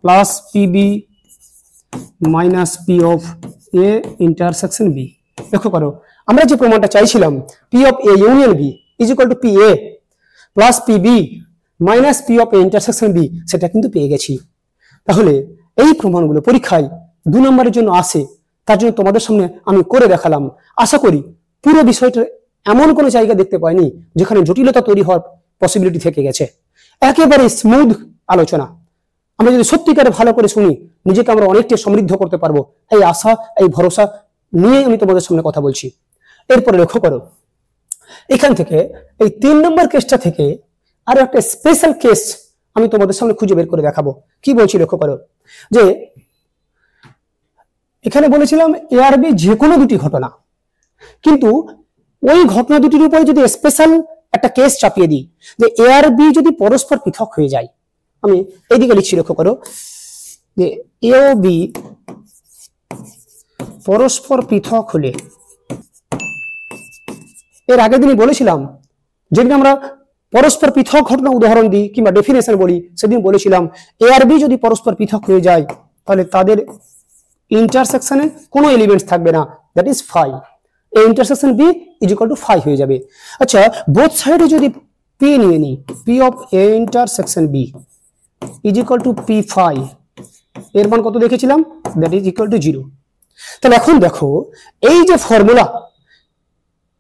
plus P B minus P of A intersection B. লক্ষ্য করো আমরা যে প্রমাণটা চাইছিলাম P of A union B is equal to P A plus P B minus P of A intersection B, সেটা কিন্তু পেয়ে গেছি। তাহলে এই প্রমাণগুলো পরীক্ষায় 2 নম্বরের জন্য আসে, তার জন্য তোমাদের সামনে আমি করে দেখালাম। আশা করি পুরো বিষয়টা এমন কোনো জায়গা দেখতে পাইনি যেখানে জটিলতা তৈরি হওয়ার পসিবিলিটি থেকে গেছে। একেবারে স্মুথ আলোচনা। আমরা যদি সত্যিকারে ভালো করে শুনি, নিজেকে আমরা অনেকটা সমৃদ্ধ করতে পারবো, এই আশা, এই ভরসা নিয়ে আমি তোমাদের সামনে কথা বলছি। এরপরে লক্ষ্য করো, এখান থেকে এই 3 নম্বর কেসটা থেকে আরো একটা স্পেশাল কেস আমি তোমাদের সামনে খুঁজে বের করে দেখাবো। কি বলছি লক্ষ্য করো, যে এখানে বলেছিলাম এআরবি যে কোনো দুটি ঘটনা, কিন্তু ওই ঘটনা দুটির উপরে যদি স্পেশাল একটা কেস চাপিয়ে দিই, যে এআরবি যদি পরস্পর পৃথক হয়ে যায়, আমি এইদিকে লিখছি লক্ষ্য করো, যে এ ও বি পরস্পর পৃথক হলে, এর আগের দিনই বলেছিলাম, যেদিন আমরা পরস্পর পৃথক ঘটনা উদাহরণ দিই কিংবা ডেফিনেশন বলি, সেদিন বলেছিলাম এআরবি যদি পরস্পর পৃথক হয়ে যায় তাহলে তাদের ইন্টারসেকশনে কোনো এলিমেন্টস থাকবে না, that is phi. A intersection B is equal to phi হয়ে যাবে। আচ্ছা, বোথ সাইডে যদি পি নিয়ে নিই, P of A intersection B is equal to P phi, এর মান কত দেখেছিলাম, দ্যাট ইজ ইকুয়াল টু 0। তাহলে এখন দেখো এই যে ফর্মুলা,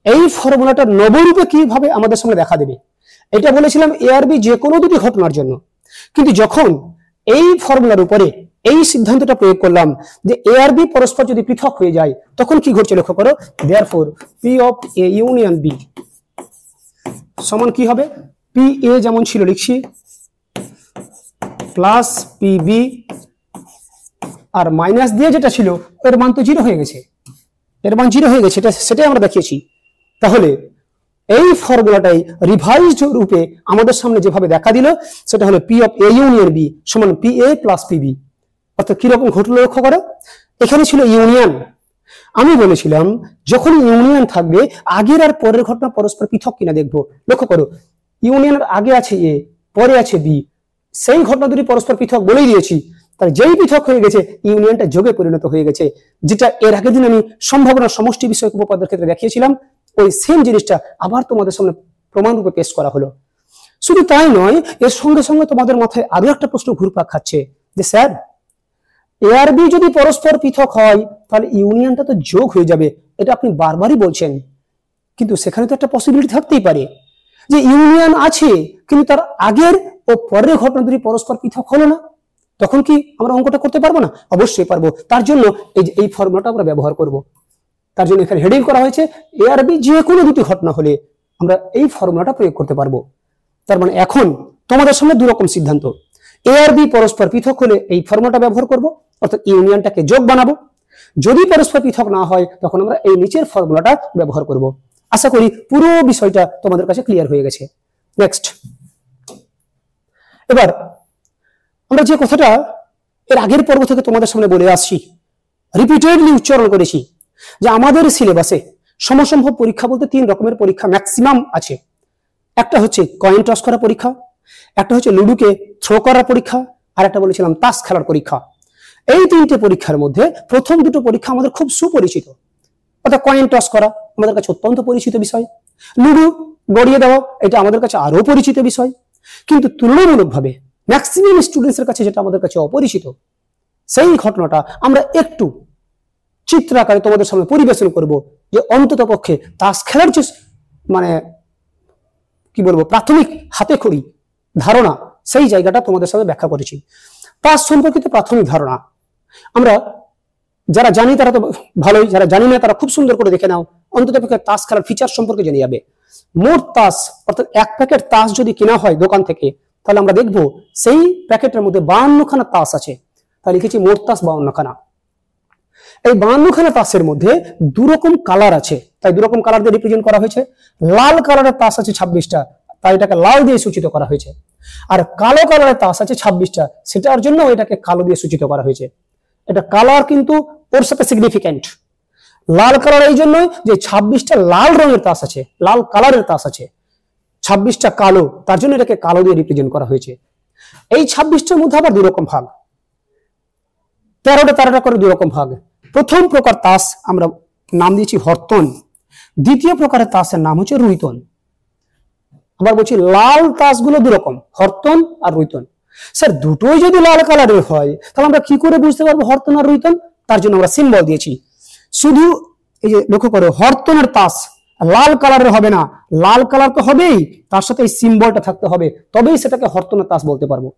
এই ফর্মুলাটা নবরূপে কিভাবে আমাদের সামনে দেখা দেবে। এটা বলেছিলাম এআরবি যে কোনো দুটি ঘটনার জন্য, কিন্তু যখন এই ফর্মুলার উপরে এই সিদ্ধান্তটা প্রয়োগ করলাম যে এআরবি পরস্পর যদি পৃথক হয়ে যায়, তখন কি ঘটছে লক্ষ্য করো, therefore P of A union B সমান কি হবে, পি এ যেমন ছিল লিখছি প্লাস পি বি, আর মাইনাস দিয়ে যেটা ছিল এর মান তো 0 হয়ে গেছে, এর মান 0 হয়ে গেছে, সেটাই আমরা দেখিয়েছি। তাহলে এই ফর্মুলাটাই রিভাইজড রূপে আমাদের সামনে যেভাবে দেখা দিল, সেটা হলো P of A union B সমান P A plus P B. অর্থাৎ কিরকম ঘটলো লক্ষ্য করো, এখানে ছিল ইউনিয়ন। আমি বলেছিলাম যখন ইউনিয়ন থাকবে আগের আর পরের ঘটনা পরস্পর পৃথক কিনা দেখবো। লক্ষ্য করো, ইউনিয়নের আগে আছে এ, পরে আছে বি, সেই ঘটনা দুটি পরস্পর পৃথক বলেই দিয়েছি। তার যেই পৃথক হয়ে গেছে, ইউনিয়নটা যোগে পরিণত হয়ে গেছে, যেটা এর আগের দিন আমি সম্ভাবনা সমষ্টি বিষয়ক উপপাদ্যের ক্ষেত্রে দেখিয়েছিলাম। ওই সেম জিনিসটা আবার তোমাদের সামনে প্রমাণ রূপে পেশ করা হলো। শুধু তাই নয়, এর সঙ্গে সঙ্গে তোমাদের মাথায় আরো একটা প্রশ্ন ঘুরপাক খাচ্ছে, যে স্যার এআরবি যদি পরস্পর পৃথক হয় তাহলে ইউনিয়নটা তো যোগ হয়ে যাবে, এটা আপনি বারবারই বলছেন, কিন্তু সেখানে তো একটা পসিবিলিটি থাকতেই পারে যে ইউনিয়ন আছে কিন্তু তার আগের ও পরের ঘটনা দুটি পরস্পর পৃথক হলো না, তখন কি আমরা অঙ্কটা করতে পারবো না? অবশ্যই পারবো। তার জন্য এই ফর্মুলাটা আমরা ব্যবহার করব। তার জন্য এখানে হেডিং করা হয়েছে এআরবি যে কোনো দুটি ঘটনা হলে আমরা এই ফর্মুলাটা প্রয়োগ করতে পারবো। তার মানে এখন তোমাদের সামনে দুই রকম সিদ্ধান্ত, এআরবি পরস্পর পৃথক হলে এই ফর্মুলাটা ব্যবহার করব, অর্থাৎ ইউনিয়নটাকে যোগ বানাবো। যদি পরস্পর পৃথক না হয় তখন আমরা এই নিচের ফর্মুলাটা ব্যবহার করব। আশা করি পুরো বিষয়টা তোমাদের কাছে ক্লিয়ার হয়ে গেছে। নেক্সট, এবার আমরা যে কথাটা এর আগের পর্ব থেকে তোমাদের সামনে বলে আসছি, রিপিটেডলি উচ্চারণ করেছি, যে আমাদের সিলেবাসে সমসম্ভব পরীক্ষা বলতে 3 রকমের পরীক্ষা ম্যাক্সিমাম আছে। একটা হচ্ছে কয়েন টস করা পরীক্ষা, একটা হচ্ছে লুডুকে থ্রো করার পরীক্ষা, আর একটা বলেছিলাম তাস খেলার পরীক্ষা। এই 3টে পরীক্ষার মধ্যে প্রথম দুটো পরীক্ষা আমাদের খুব সুপরিচিত, অর্থাৎ কয়েন টস করা আমাদের কাছে অত্যন্ত পরিচিত বিষয়, লুডু গড়িয়ে দেওয়া এটা আমাদের কাছে আরো পরিচিত বিষয়। কিন্তু তুলনামূলকভাবে ম্যাক্সিমাম স্টুডেন্টসের কাছে যেটা আমাদের কাছে অপরিচিত, সেই ঘটনাটা আমরা একটু চিত্র আকারে তোমাদের সামনে পরিবেশন করব, যে অন্তত পক্ষে তাস খেলার যে মানে কি বলবো প্রাথমিক হাতে খড়ি ধারণা, সেই জায়গাটা তোমাদের সামনে ব্যাখ্যা করেছি। তাস সম্পর্কিত প্রাথমিক ধারণা আমরা যারা জানি তারা তো ভালোই, যারা জানি না তারা খুব সুন্দর করে দেখে নাও, অন্তত পক্ষে তাস খেলার ফিচার সম্পর্কে জেনে যাবে। মোট তাস অর্থাৎ 1 প্যাকেট তাস যদি কেনা হয় দোকান থেকে, তাহলে আমরা দেখবো সেই প্যাকেটের মধ্যে 52খানা তাস আছে। তাই লিখেছি মোট তাস 52খানা। এই 52খানা তাসের মধ্যে 2 রকম কালার আছে, তাই 2 রকম কালার দিয়ে রিপ্রেজেন্ট করা হয়েছে। লাল কালারের তাস আছে 26টা, তাই এটাকে লাল দিয়ে সূচিত করা হয়েছে। আর কালো কালারের তাস আছে 26টা, সেটার জন্য এটাকে কালো দিয়ে সূচিত করা হয়েছে। এটা কালার কিন্তু ওর সাথে সিগনিফিক্যান্ট। লাল কালার এই জন্য যে 26টা লাল রঙের তাস আছে, লাল কালারের তাস আছে, 26টা কালো, তার জন্য এটাকে কালো দিয়ে রিপ্রেজেন্ট করা হয়েছে। এই 26টার মধ্যে আবার 2 রকম ভাগ, 13টা করে 2 রকম ভাগ। প্রথম প্রকার তাস আমরা নাম দিয়েছি হরতন, দ্বিতীয় প্রকারের তাসের নাম হচ্ছে রুইতন। আবার বলছি লাল তাসগুলো 2 রকম, হরতন আর রুইতন। স্যার দুটোই যদি লাল কালারের হয় তাহলে আমরা কি করে বুঝতে পারবো হরতন আর রুইতন? তার জন্য আমরা সিম্বল দিয়েছি। শুধু এই যে লক্ষ্য করো, হরতনের তাস লাল কালারের হবে না, লাল কালার তো হবেই, তার সাথে এই সিম্বলটা থাকতে হবে, তবেই সেটাকে হরতনের তাস বলতে পারবো।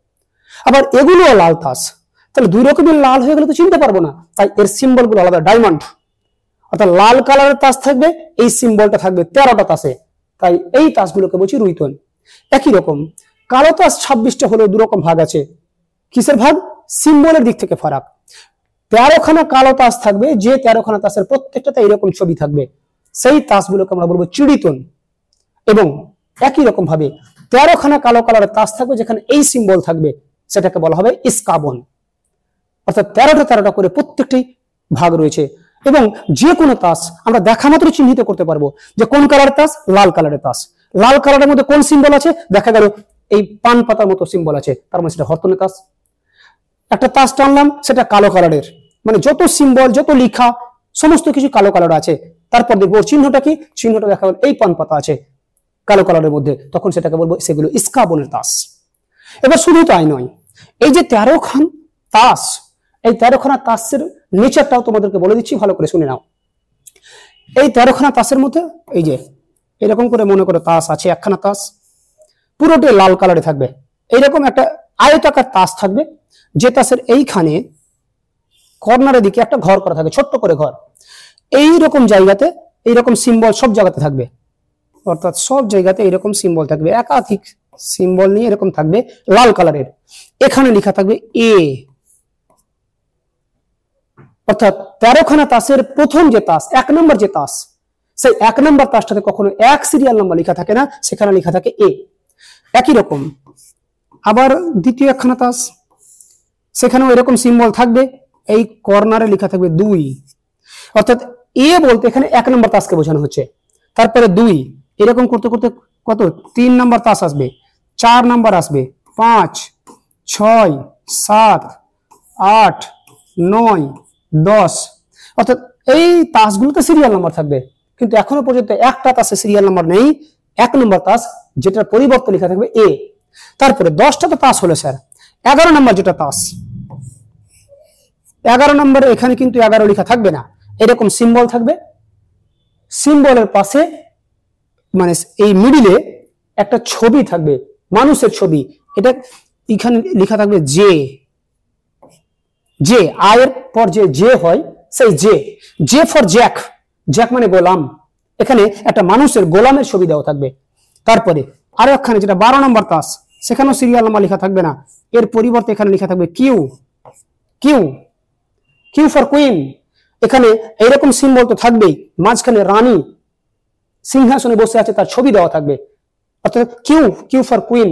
আবার এগুলো লাল তাস, তাহলে দুই রকমের লাল হয়ে গেলে তো চিনতে পারবো না, তাই এর সিম্বল গুলো আলাদা। ডায়মন্ড অর্থাৎ লাল কালারের তাস থাকবে, এই সিম্বলটা থাকবে 13টা তাসে, তাই এই তাসগুলোকে বলছি রুইতন। একই রকম কালো তাস 26টা হলেও দুরকম ভাগ আছে। কিসের ভাগ? সিম্বলের দিক থেকে ফারাক। 13খানা কালো তাস থাকবে, যে 13খানা তাসের প্রত্যেকটাতে এইরকম ছবি থাকবে, সেই তাসগুলোকে আমরা বলবো চিড়িতন। এবং একই রকম ভাবে 13খানা কালো কালারের তাস থাকবে যেখানে এই সিম্বল থাকবে, সেটাকে বলা হবে ইস্কাবন। অর্থাৎ 13টা করে প্রত্যেকটি ভাগ রয়েছে। এবং যে কোনো তাস আমরা দেখা মাত্র চিহ্নিত করতে পারবো যে কোন কালারের তাস, লাল কালারের তাস। লাল কালারের মধ্যে কোন সিম্বল আছে, দেখা গেল এই পান পাতার মতো সিম্বল আছে, তার মানে সেটা হরতনের তাস। একটা তাস টানলাম, সেটা কালো কালারের, মানে যত সিম্বল যত লেখা সমস্ত কিছু কালো কালার আছে। তারপর দেখবো চিহ্নটা কি, চিহ্নটা দেখা গেল এই পান পাতা আছে কালো কালারের মধ্যে, তখন সেটাকে বলবো সেগুলো ইস্কাবনের তাস। এবার শুধু তাই নয়, এই যে 13খান তাস, এই 13খানা তাসের নেচারটাও তোমাদেরকে বলে দিচ্ছি, ভালো করে শুনে নাও। এই 13খানা তাসের মধ্যে এই যে এরকম করে মনে করো তাস আছে, একখানা তাস পুরোটাই লাল কালারে থাকবে। এইরকম একটা আয়তাকার তাস থাকবে, যে তাসের এইখানে কর্নারের দিকে একটা ঘর করা থাকবে, ছোট্ট করে ঘর। এইরকম জায়গাতে এইরকম সিম্বল সব জায়গাতে থাকবে, অর্থাৎ সব জায়গাতে এইরকম সিম্বল থাকবে, একাধিক সিম্বল নিয়ে এরকম থাকবে লাল কালারের। এখানে লেখা থাকবে এ, অর্থাৎ 13খানা তাসের প্রথম যে তাস, 1 নম্বর যে তাস, সেই 1 নম্বর তাসটাতে কখনো এক সিরিয়াল নাম্বার লেখা থাকে না, সেখানে লেখা থাকে এ। একই রকম আবার দ্বিতীয় একখানা তাস, সেখানেও এরকম সিম্বল থাকবে, এই কর্নারে লেখা থাকবে 2, অর্থাৎ এ বলতে এখানে 1 নম্বর তাসকে বোঝানো হচ্ছে। তারপরে 2, এরকম করতে করতে কত 3 নম্বর তাস আসবে, 4 নম্বর আসবে, 5, 6, 7, 8, 9, 10, অর্থাৎ এই তাসগুলোতে সিরিয়াল নাম্বার থাকবে, কিন্তু এখনো পর্যন্ত একটা তাসে সিরিয়াল নাম্বার নেই, 1 নম্বর তাস, যেটার পরিবর্তে লেখা থাকবে এ। তারপরে 10টা তো তাস হলো স্যার, 11 নম্বর যেটা তাস, 11 নম্বরে এখানে কিন্তু 11 লেখা থাকবে না, এরকম সিম্বল থাকবে। সিম্বলের পাশে মানে এই মিডিলে একটা ছবি থাকবে, মানুষের ছবি, এটা এখানে লেখা থাকবে জে। জে, আয়ের পর যে জে হয় সেই J, J for jack, jack মানে গোলাম, এখানে একটা মানুষের গোলামের ছবি দেওয়া থাকবে। তারপরে আরো একখানে যেটা 12 নম্বর তাস, সেখানেও সিরিয়াল নাম্বার লেখা থাকবে না, এর পরিবর্তে এখানে লেখা থাকবে Q, Q, Q for queen. এখানে এইরকম সিম্বল তো থাকবেই, মাঝখানে রানী সিংহাসনে বসে আছে, তার ছবি দেওয়া থাকবে, অর্থাৎ কিউ, কিউ ফর কুইন।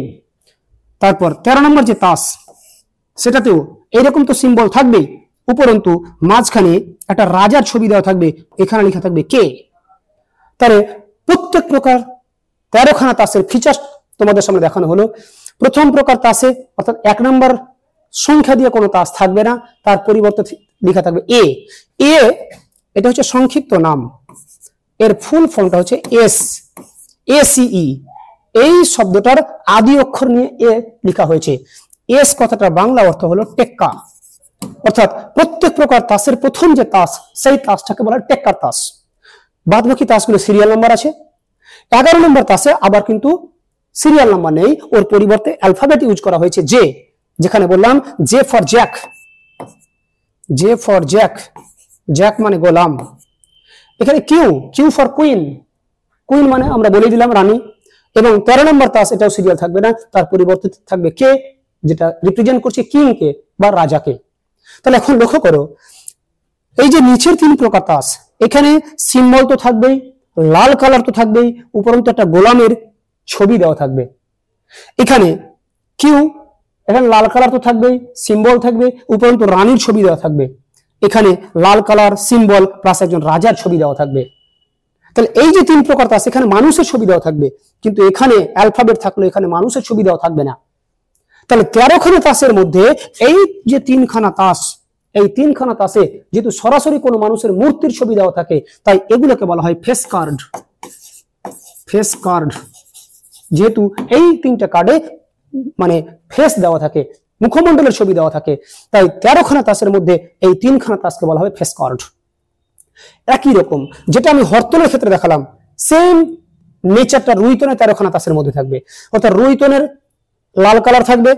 তারপর 13 নম্বর যে তাস, সেটাতেও এইরকম তো সিম্বল থাকবেই, উপরন্তু মাঝখানে একটা রাজার ছবি দেওয়া থাকবে, এখানে লেখা থাকবে কে। তাহলে প্রত্যেক প্রকার 13খানা তাসের ফিচার তোমাদের সামনে দেখানো হলো। প্রথম প্রকার তাসে অর্থাৎ 1 নম্বর সংখ্যা দিয়ে কোনো তাস থাকবে না, তার পরিবর্তে লেখা থাকবে এ। এ এটা হচ্ছে সংক্ষিপ্ত নাম, এর ফুল ফর্মটা হচ্ছে এস, এসিই। এই শব্দটার আদি অক্ষর নিয়ে এ লেখা হয়েছে। এস কথাটার বাংলা অর্থ হলো টেক্কা, অর্থাৎ প্রত্যেক প্রকার তাসের প্রথম যে তাস, সেই তাসটাকে বলা হয় টেক্কার তাস। বাদ বাকি তাসগুলো সিরিয়াল নাম্বার আছে। 11 নম্বর তাসে আবার কিন্তু সিরিয়াল নাম্বার নেই, ওর পরিবর্তে অ্যালফাবেট ইউজ করা হয়েছে জে, যেখানে বললাম J for jack, J for jack, jack মানে গোলাম। এখানে Q, Q for queen, queen মানে আমরা বলে দিলাম রানী। এবং 13 নম্বর তাস, এটাও সিরিয়াল থাকবে না, তার পরিবর্তে থাকবে কে, যেটা রিপ্রেজেন্ট করছে কিং কে বা রাজাকে। তাহলে এখন লক্ষ্য করো, এই যে নিচের 3 প্রকার তাস, এখানে সিম্বল তো থাকবেই, লাল কালার তো থাকবেই, উপরন্তু একটা গোলামের ছবি দেওয়া থাকবে। এখানে কিউ, এখানে লাল কালার তো থাকবেই, সিম্বল থাকবে, উপরন্তু রানীর ছবি দেওয়া থাকবে। এখানে লাল কালার সিম্বল প্লাস একজন রাজার ছবি দেওয়া থাকবে। তাহলে এই যে 3 প্রকার তাস, এখানে মানুষের ছবি দেওয়া থাকবে, কিন্তু এখানে অ্যালফাবেট থাকলে এখানে মানুষের ছবি দেওয়া থাকবে না। তাহলে 13খানা তাসের মধ্যে এই যে 3খানা তাস, এই 3খানা তাসে যেহেতু সরাসরি কোনো মানুষের মূর্তির ছবি দেওয়া থাকে, তাই এগুলোকে বলা হয় ফেস কার্ড। ফেস কার্ড, যেহেতু এই 3টা কার্ডে মানে ফেস দেওয়া থাকে, মুখমণ্ডলের ছবি দেওয়া থাকে। তাই 13খানা তাসের মধ্যে এই 3খানা তাসকে বলা হবে ফেস কার্ড। একই রকম যেটা আমি হরতনের ক্ষেত্রে দেখালাম, সেম নেচারটা রুইতনের 13খানা তাসের মধ্যে থাকবে। অর্থাৎ রুইতনের লাল কালার থাকবে,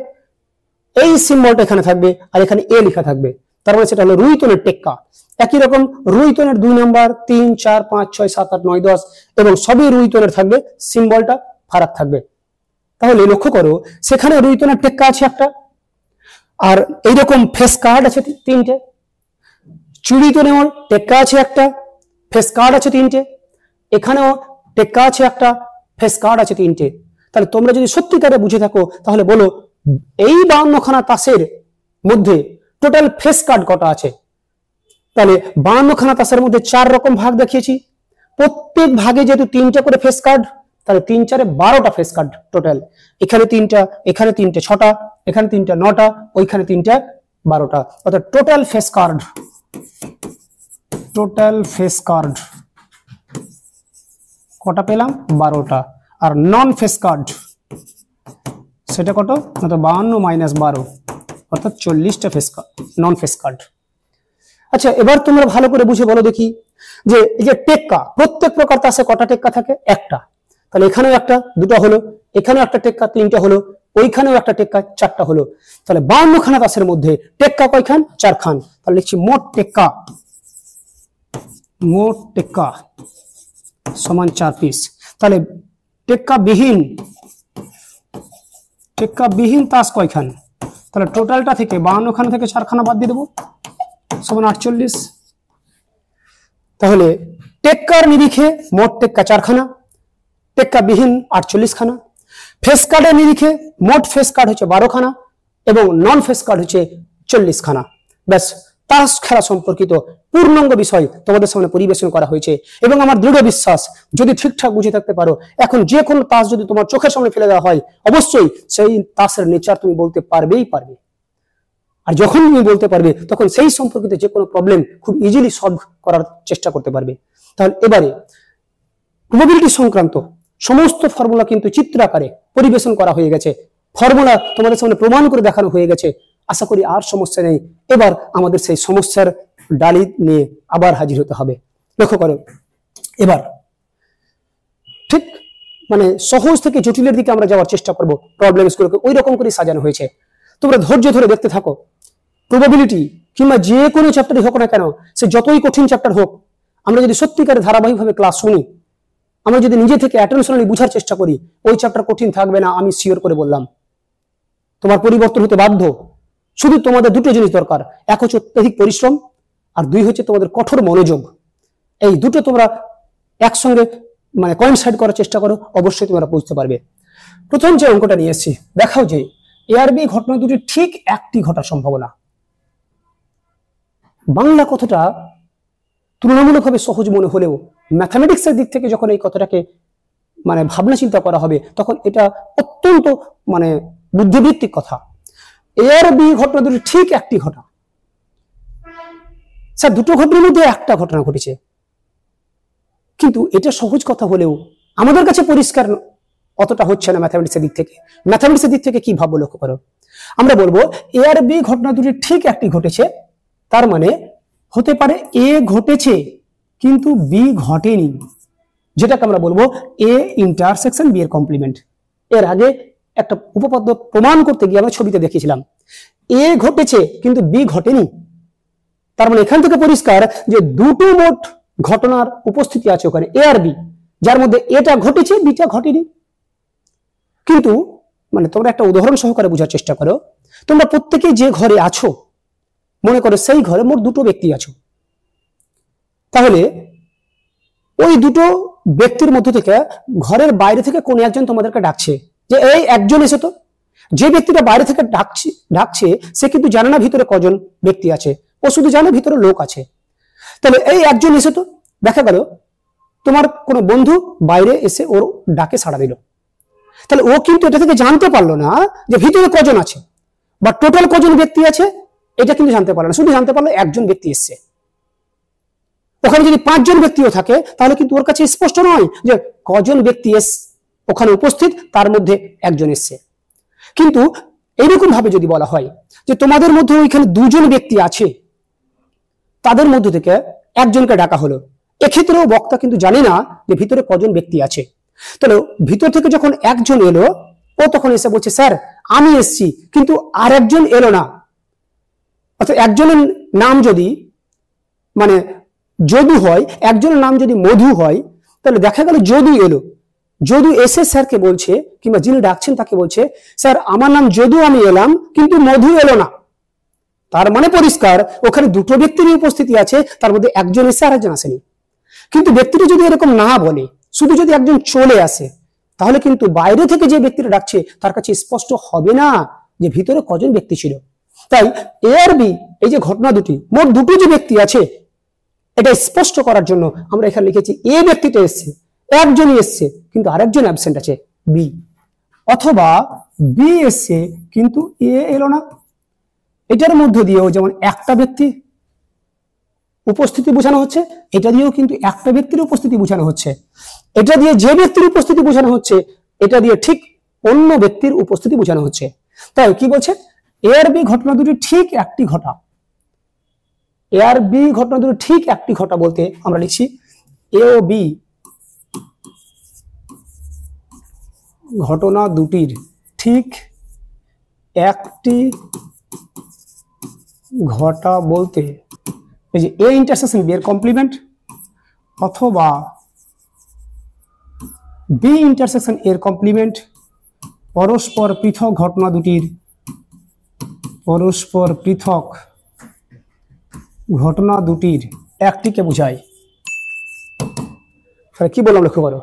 এই সিম্বলটা এখানে থাকবে, আর এখানে এ লেখা থাকবে, তার মানে সেটা হলো রুইতনের টেক্কা। একই রকম রুইতনের 2 নম্বর, 3, 4, 5, 6, 7, 8, 9, 10 এবং সবই রুইতনের থাকবে, সিম্বলটা ফারাক থাকবে। তাহলে লক্ষ্য করো সেখানে রুইতনের টেক্কা আছে একটা, আর এইরকম ফেস কার্ড আছে 3টে। চুড়িতনেও টেক্কা আছে একটা, ফেস কার্ড আছে 3টে। এখানেও টেক্কা আছে একটা, ফেস কার্ড আছে 3টে। তাহলে তোমরা যদি সত্যিকারে বুঝে থাকো তাহলে বলো এই 52খানা তাসের মধ্যে টোটাল ফেস কার্ড কটা আছে? তাহলে 52খানা তাসের মধ্যে 4 রকম ভাগ দেখিয়েছি, প্রত্যেক ভাগে যেহেতু 3টে করে ফেস কার্ড, তাহলে 3 4 12টা ফেস কার্ড টোটাল। এখানে 3টা, এখানে 3টে 6টা, এখানে 3টা 9টা, ওইখানে 3টা 12টা। অর্থাৎ টোটাল ফেস কার্ড কটা পেলাম? 12টা। আর নন ফেস কার্ড সেটা কত? 52 - 12 অর্থাৎ 40টা ফেস কার্ড, নন ফেস কার্ড। আচ্ছা, এবার তোমরা ভালো করে বুঝে বলো দেখি যে এই যে টেক্কা, প্রত্যেক প্রকার তাসে কটা টেক্কা থাকে? একটা। তাহলে এখানেও একটা, 2টা হলো, এখানেও একটা টেক্কা, 3টা হলো, ওইখানেও একটা টেক্কা, 4টা হলো। তাহলে 52খানা তাসের মধ্যে টেক্কা কয়খান? 4 খান। তাহলে লিখছি মোট টেক্কা সমান 4 পিস। তাহলে টেক্কা বিহীন তাস কয়খান? তাহলে টোটালটা থেকে 52খানা থেকে 4খানা বাদ দিয়ে দেবো, সমান 48। তাহলে টেক্কার নিরিখে মোট টেক্কা 4খানা, টেক্কা বিহীন 48খানা। ফেস কার্ডের নিরিখে মোট ফেস কার্ড হচ্ছে 12খানা এবং নন ফেস কার্ড হচ্ছে 40খানা। ব্যাস, তাস খেলা সম্পর্কিত পূর্ণাঙ্গ বিষয় তোমাদের সামনে পরিবেশন করা হয়েছে এবং আমার দৃঢ় বিশ্বাস যদি ঠিকঠাক বুঝে থাকতে পারো, এখন যে কোনো তাস যদি তোমার চোখের সামনে ফেলে দেওয়া হয় অবশ্যই সেই তাসের নেচার তুমি বলতে পারবে। আর যখন তুমি বলতে পারবে তখন সেই সম্পর্কিত যে কোনো প্রবলেম খুব ইজিলি সলভ করার চেষ্টা করতে পারবে। তাহলে এবারে প্রবাবিলিটি সংক্রান্ত সমস্ত ফর্মুলা কিন্তু চিত্র আকারে পরিবেশন করা হয়ে গেছে, ফর্মুলা তোমাদের সামনে প্রমাণ করে দেখানো হয়ে গেছে। আশা করি আর সমস্যা নেই। এবার আমাদের সেই সমস্যার ডালি নিয়ে আবার হাজির হতে হবে। লক্ষ্য করো, এবার ঠিক সহজ থেকে জটিলের দিকে আমরা যাওয়ার চেষ্টা করবো। প্রবলেমসগুলোকে ওই রকম করে সাজানো হয়েছে, তোমরা ধৈর্য ধরে দেখতে থাকো। প্রবাবিলিটি কিংবা যে কোনো চ্যাপ্টারই হোক না কেন, সে যতই কঠিন চ্যাপ্টার হোক, আমরা যদি সত্যিকারে ধারাবাহিকভাবে ক্লাস শুনি, আমরা যদি নিজে থেকে অ্যাটেনশনালি বুঝার চেষ্টা করি, ওই চ্যাপ্টার কঠিন থাকবে না, আমি শিওর করে বললাম। তোমার পরিবর্তন হতে বাধ্য। শুধু তোমাদের দুটো জিনিস দরকার, এক হচ্ছে অত্যধিক পরিশ্রম, আর 2 হচ্ছে তোমাদের কঠোর মনোযোগ। এই দুটো তোমরা একসঙ্গে কোইনসাইড করার চেষ্টা করো, অবশ্যই তোমরা বুঝতে পারবে। প্রথম যে অঙ্কটা নিয়ে এসেছি, দেখাও যে এআরবি ঘটনা দুটি ঠিক একটি ঘটার সম্ভাবনা। বাংলা কথাটা তুলনামূলকভাবে সহজ মনে হলেও ম্যাথামেটিক্সের দিক থেকে যখন এই কথাটাকে ভাবনা চিন্তা করা হবে তখন এটা অত্যন্ত বুদ্ধিবৃত্তিক কথা। এআরবি ঘটনা দুটি ঠিক একটি ঘটনা। স্যার, দুটো ঘটনার মধ্যে একটা ঘটনা ঘটেছে, কিন্তু এটা সহজ কথা হলেও আমাদের কাছে পরিষ্কার অতটা হচ্ছে না ম্যাথামেটিক্সের দিক থেকে। ম্যাথামেটিক্সের দিক থেকে কি ভাববো লক্ষ্য করো, আমরা বলবো এআরবি ঘটনা দুটি ঠিক একটি ঘটেছে, তার মানে হতে পারে এ ঘটেছে কিন্তু বি ঘটেনি, যেটাকে আমরা বলবো এ ইন্টারসেকশন বি এর কমপ্লিমেন্ট। এর আগে একটা উপপাদ্য প্রমাণ করতে গিয়ে আমরা ছবিতে দেখিয়েছিলাম এ ঘটেছে কিন্তু বি ঘটেনি। তার মানে এখান থেকে পরিষ্কার যে দুটো মোট ঘটনার উপস্থিতি আছে ওখানে এ আর বি, যার মধ্যে এটা ঘটেছে বিটা ঘটেনি। কিন্তু তোমরা একটা উদাহরণ সহকারে বোঝার চেষ্টা করো। তোমরা প্রত্যেকে যে ঘরে আছো, মনে করো সেই ঘরে মোট দুটো ব্যক্তি আছো। তাহলে ওই দুটো ব্যক্তির মধ্য থেকে ঘরের বাইরে থেকে কোন একজন তোমাদেরকে ডাকছে যে এই একজন এসে তো। যে ব্যক্তিটা বাইরে থেকে ডাকছে সে কিন্তু জানে না ভিতরে কজন ব্যক্তি আছে, ও শুধু জানে ভিতরে লোক আছে। তাহলে এই একজন এসে তো, দেখা গেল তোমার কোনো বন্ধু বাইরে এসে ওর ডাকে সাড়া দিল। তাহলে ও কিন্তু এটা থেকে জানতে পারলো না যে ভিতরে কজন আছে বা টোটাল কজন ব্যক্তি আছে, এটা কিন্তু জানতে পারলো না, শুধু জানতে পারলো একজন ব্যক্তি এসছে। ওখানে যদি 5 জন ব্যক্তিও থাকে তাহলে কিন্তু ওর কাছে স্পষ্ট নয় যে কজন ব্যক্তি ওখানে উপস্থিত, তার মধ্যে একজন এসছে। কিন্তু এইরকম ভাবে যদি বলা হয় যে তোমাদের মধ্যে ওইখানে দুজন ব্যক্তি আছে, তাদের মধ্য থেকে একজনকে ডাকা হলো, এক্ষেত্রেও বক্তা কিন্তু জানে না যে ভিতরে কজন ব্যক্তি আছে। তাহলে ভিতর থেকে যখন একজন এলো, ও তখন এসে বলছে স্যার আমি এসছি, কিন্তু আর একজন এলো না। অর্থাৎ একজনের নাম যদি মানে যদু হয়, একজনের নাম যদি মধু হয়, তাহলে দেখা গেল যদু এলো, যদু এসে স্যারকে বলছে কিংবা যিনি ডাকছেন তাকে বলছে স্যার আমার নাম যদু, আমি এলাম কিন্তু মধু এলো না। তার মানে পরিষ্কার ওখানে দুটো ব্যক্তির উপস্থিতি আছে, তার মধ্যে একজন এসে আর একজন আসেনি। কিন্তু ব্যক্তিটা যদি এরকম না বলে, শুধু যদি একজন চলে আসে, তাহলে কিন্তু বাইরে থেকে যে ব্যক্তিটা ডাকছে তার কাছে স্পষ্ট হবে না যে ভিতরে কজন ব্যক্তি ছিল। তাই এ আর বি, এই যে ঘটনা দুটি, মোট দুটো যে ব্যক্তি আছে, এটা স্পষ্ট করার জন্য আমরা এখানে লিখেছি এ ব্যক্তিটা এসছে, একজনই এসছে কিন্তু আরেকজন অ্যাবসেন্ট আছে বি, অথবা বি এসছে কিন্তু এ এলো না। এটার মধ্য দিয়েও যেমন একটা ব্যক্তি উপস্থিতি বোঝানো হচ্ছে, এটা দিয়েও কিন্তু একটা ব্যক্তির উপস্থিতি বোঝানো হচ্ছে। এটা দিয়ে যে ব্যক্তির উপস্থিতি বোঝানো হচ্ছে, এটা দিয়ে ঠিক অন্য ব্যক্তির উপস্থিতি বোঝানো হচ্ছে। তাই কি বলছে, এ আর বি ঘটনা দুটি ঠিক একটি ঘটা। এ আর বি ঘটনা দুটি ঠিক একটি ঘটা বলতে আমরা লিখছি এ ও বি ঘটনা দুটির ঠিক একটি ঘটা বলতে এই যে এ ইন্টারসেকশন বি এর কমপ্লিমেন্ট অথবা বি ইন্টারসেকশন এর কমপ্লিমেন্ট পরস্পর পৃথক ঘটনা দুটির পরস্পর পৃথক ঘটনা দুটির একটিকে বোঝায়। কি বললাম লক্ষ্য করো,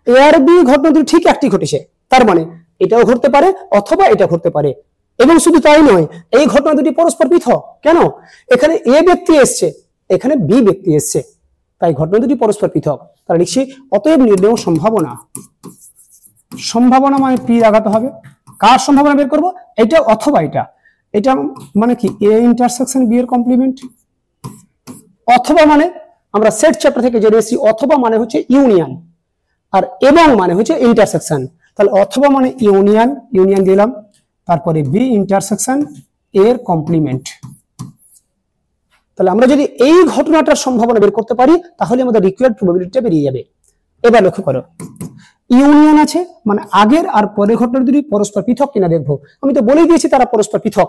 এ আর বি ঘটনা দুটি ঠিক একটি ঘটেছে, তার মানে এটাও ঘটতে পারে অথবা এটা ঘটতে পারে। এবং শুধু তাই নয়, এই ঘটনা দুটি পরস্পর পৃথক। কেন? এখানে এ ব্যক্তি এসছে, এখানে বি ব্যক্তি এসছে, তাই ঘটনা দুটি পরস্পর পৃথক। তাহলে লিখছি অতএব নির্ণেয় সম্ভাবনা, সম্ভাবনা মানে পি লাগাতে হবে। কার সম্ভাবনা বের করব? এটা অথবা এটা, এটা মানে কি এ ইন্টারসেকশন বি এর কমপ্লিমেন্ট, অথবা মানে আমরা সেট চ্যাপ্টার থেকে জেনে এসেছি অথবা মানে হচ্ছে ইউনিয়ন, আর এবং মানে হচ্ছে ইন্টারসেকশন। তাহলে অথবা মানে ইউনিয়ন, ইউনিয়ন দিলাম, তারপরে বি ইন্টারসেকশন এর কমপ্লিমেন্ট। তাহলে আমরা যদি এই ঘটনাটার সম্ভাবনা বের করতে পারি, তাহলে আমাদের রিকোয়ার্ড প্রবাবিলিটিটা বেরিয়ে যাবে। এবার লক্ষ্য করো, ইউনিয়ন আছে মানে আগের আর পরের ঘটনা দুটি পরস্পর পৃথক কিনা দেখবো। আমি তো বলেই দিয়েছি তারা পরস্পর পৃথক,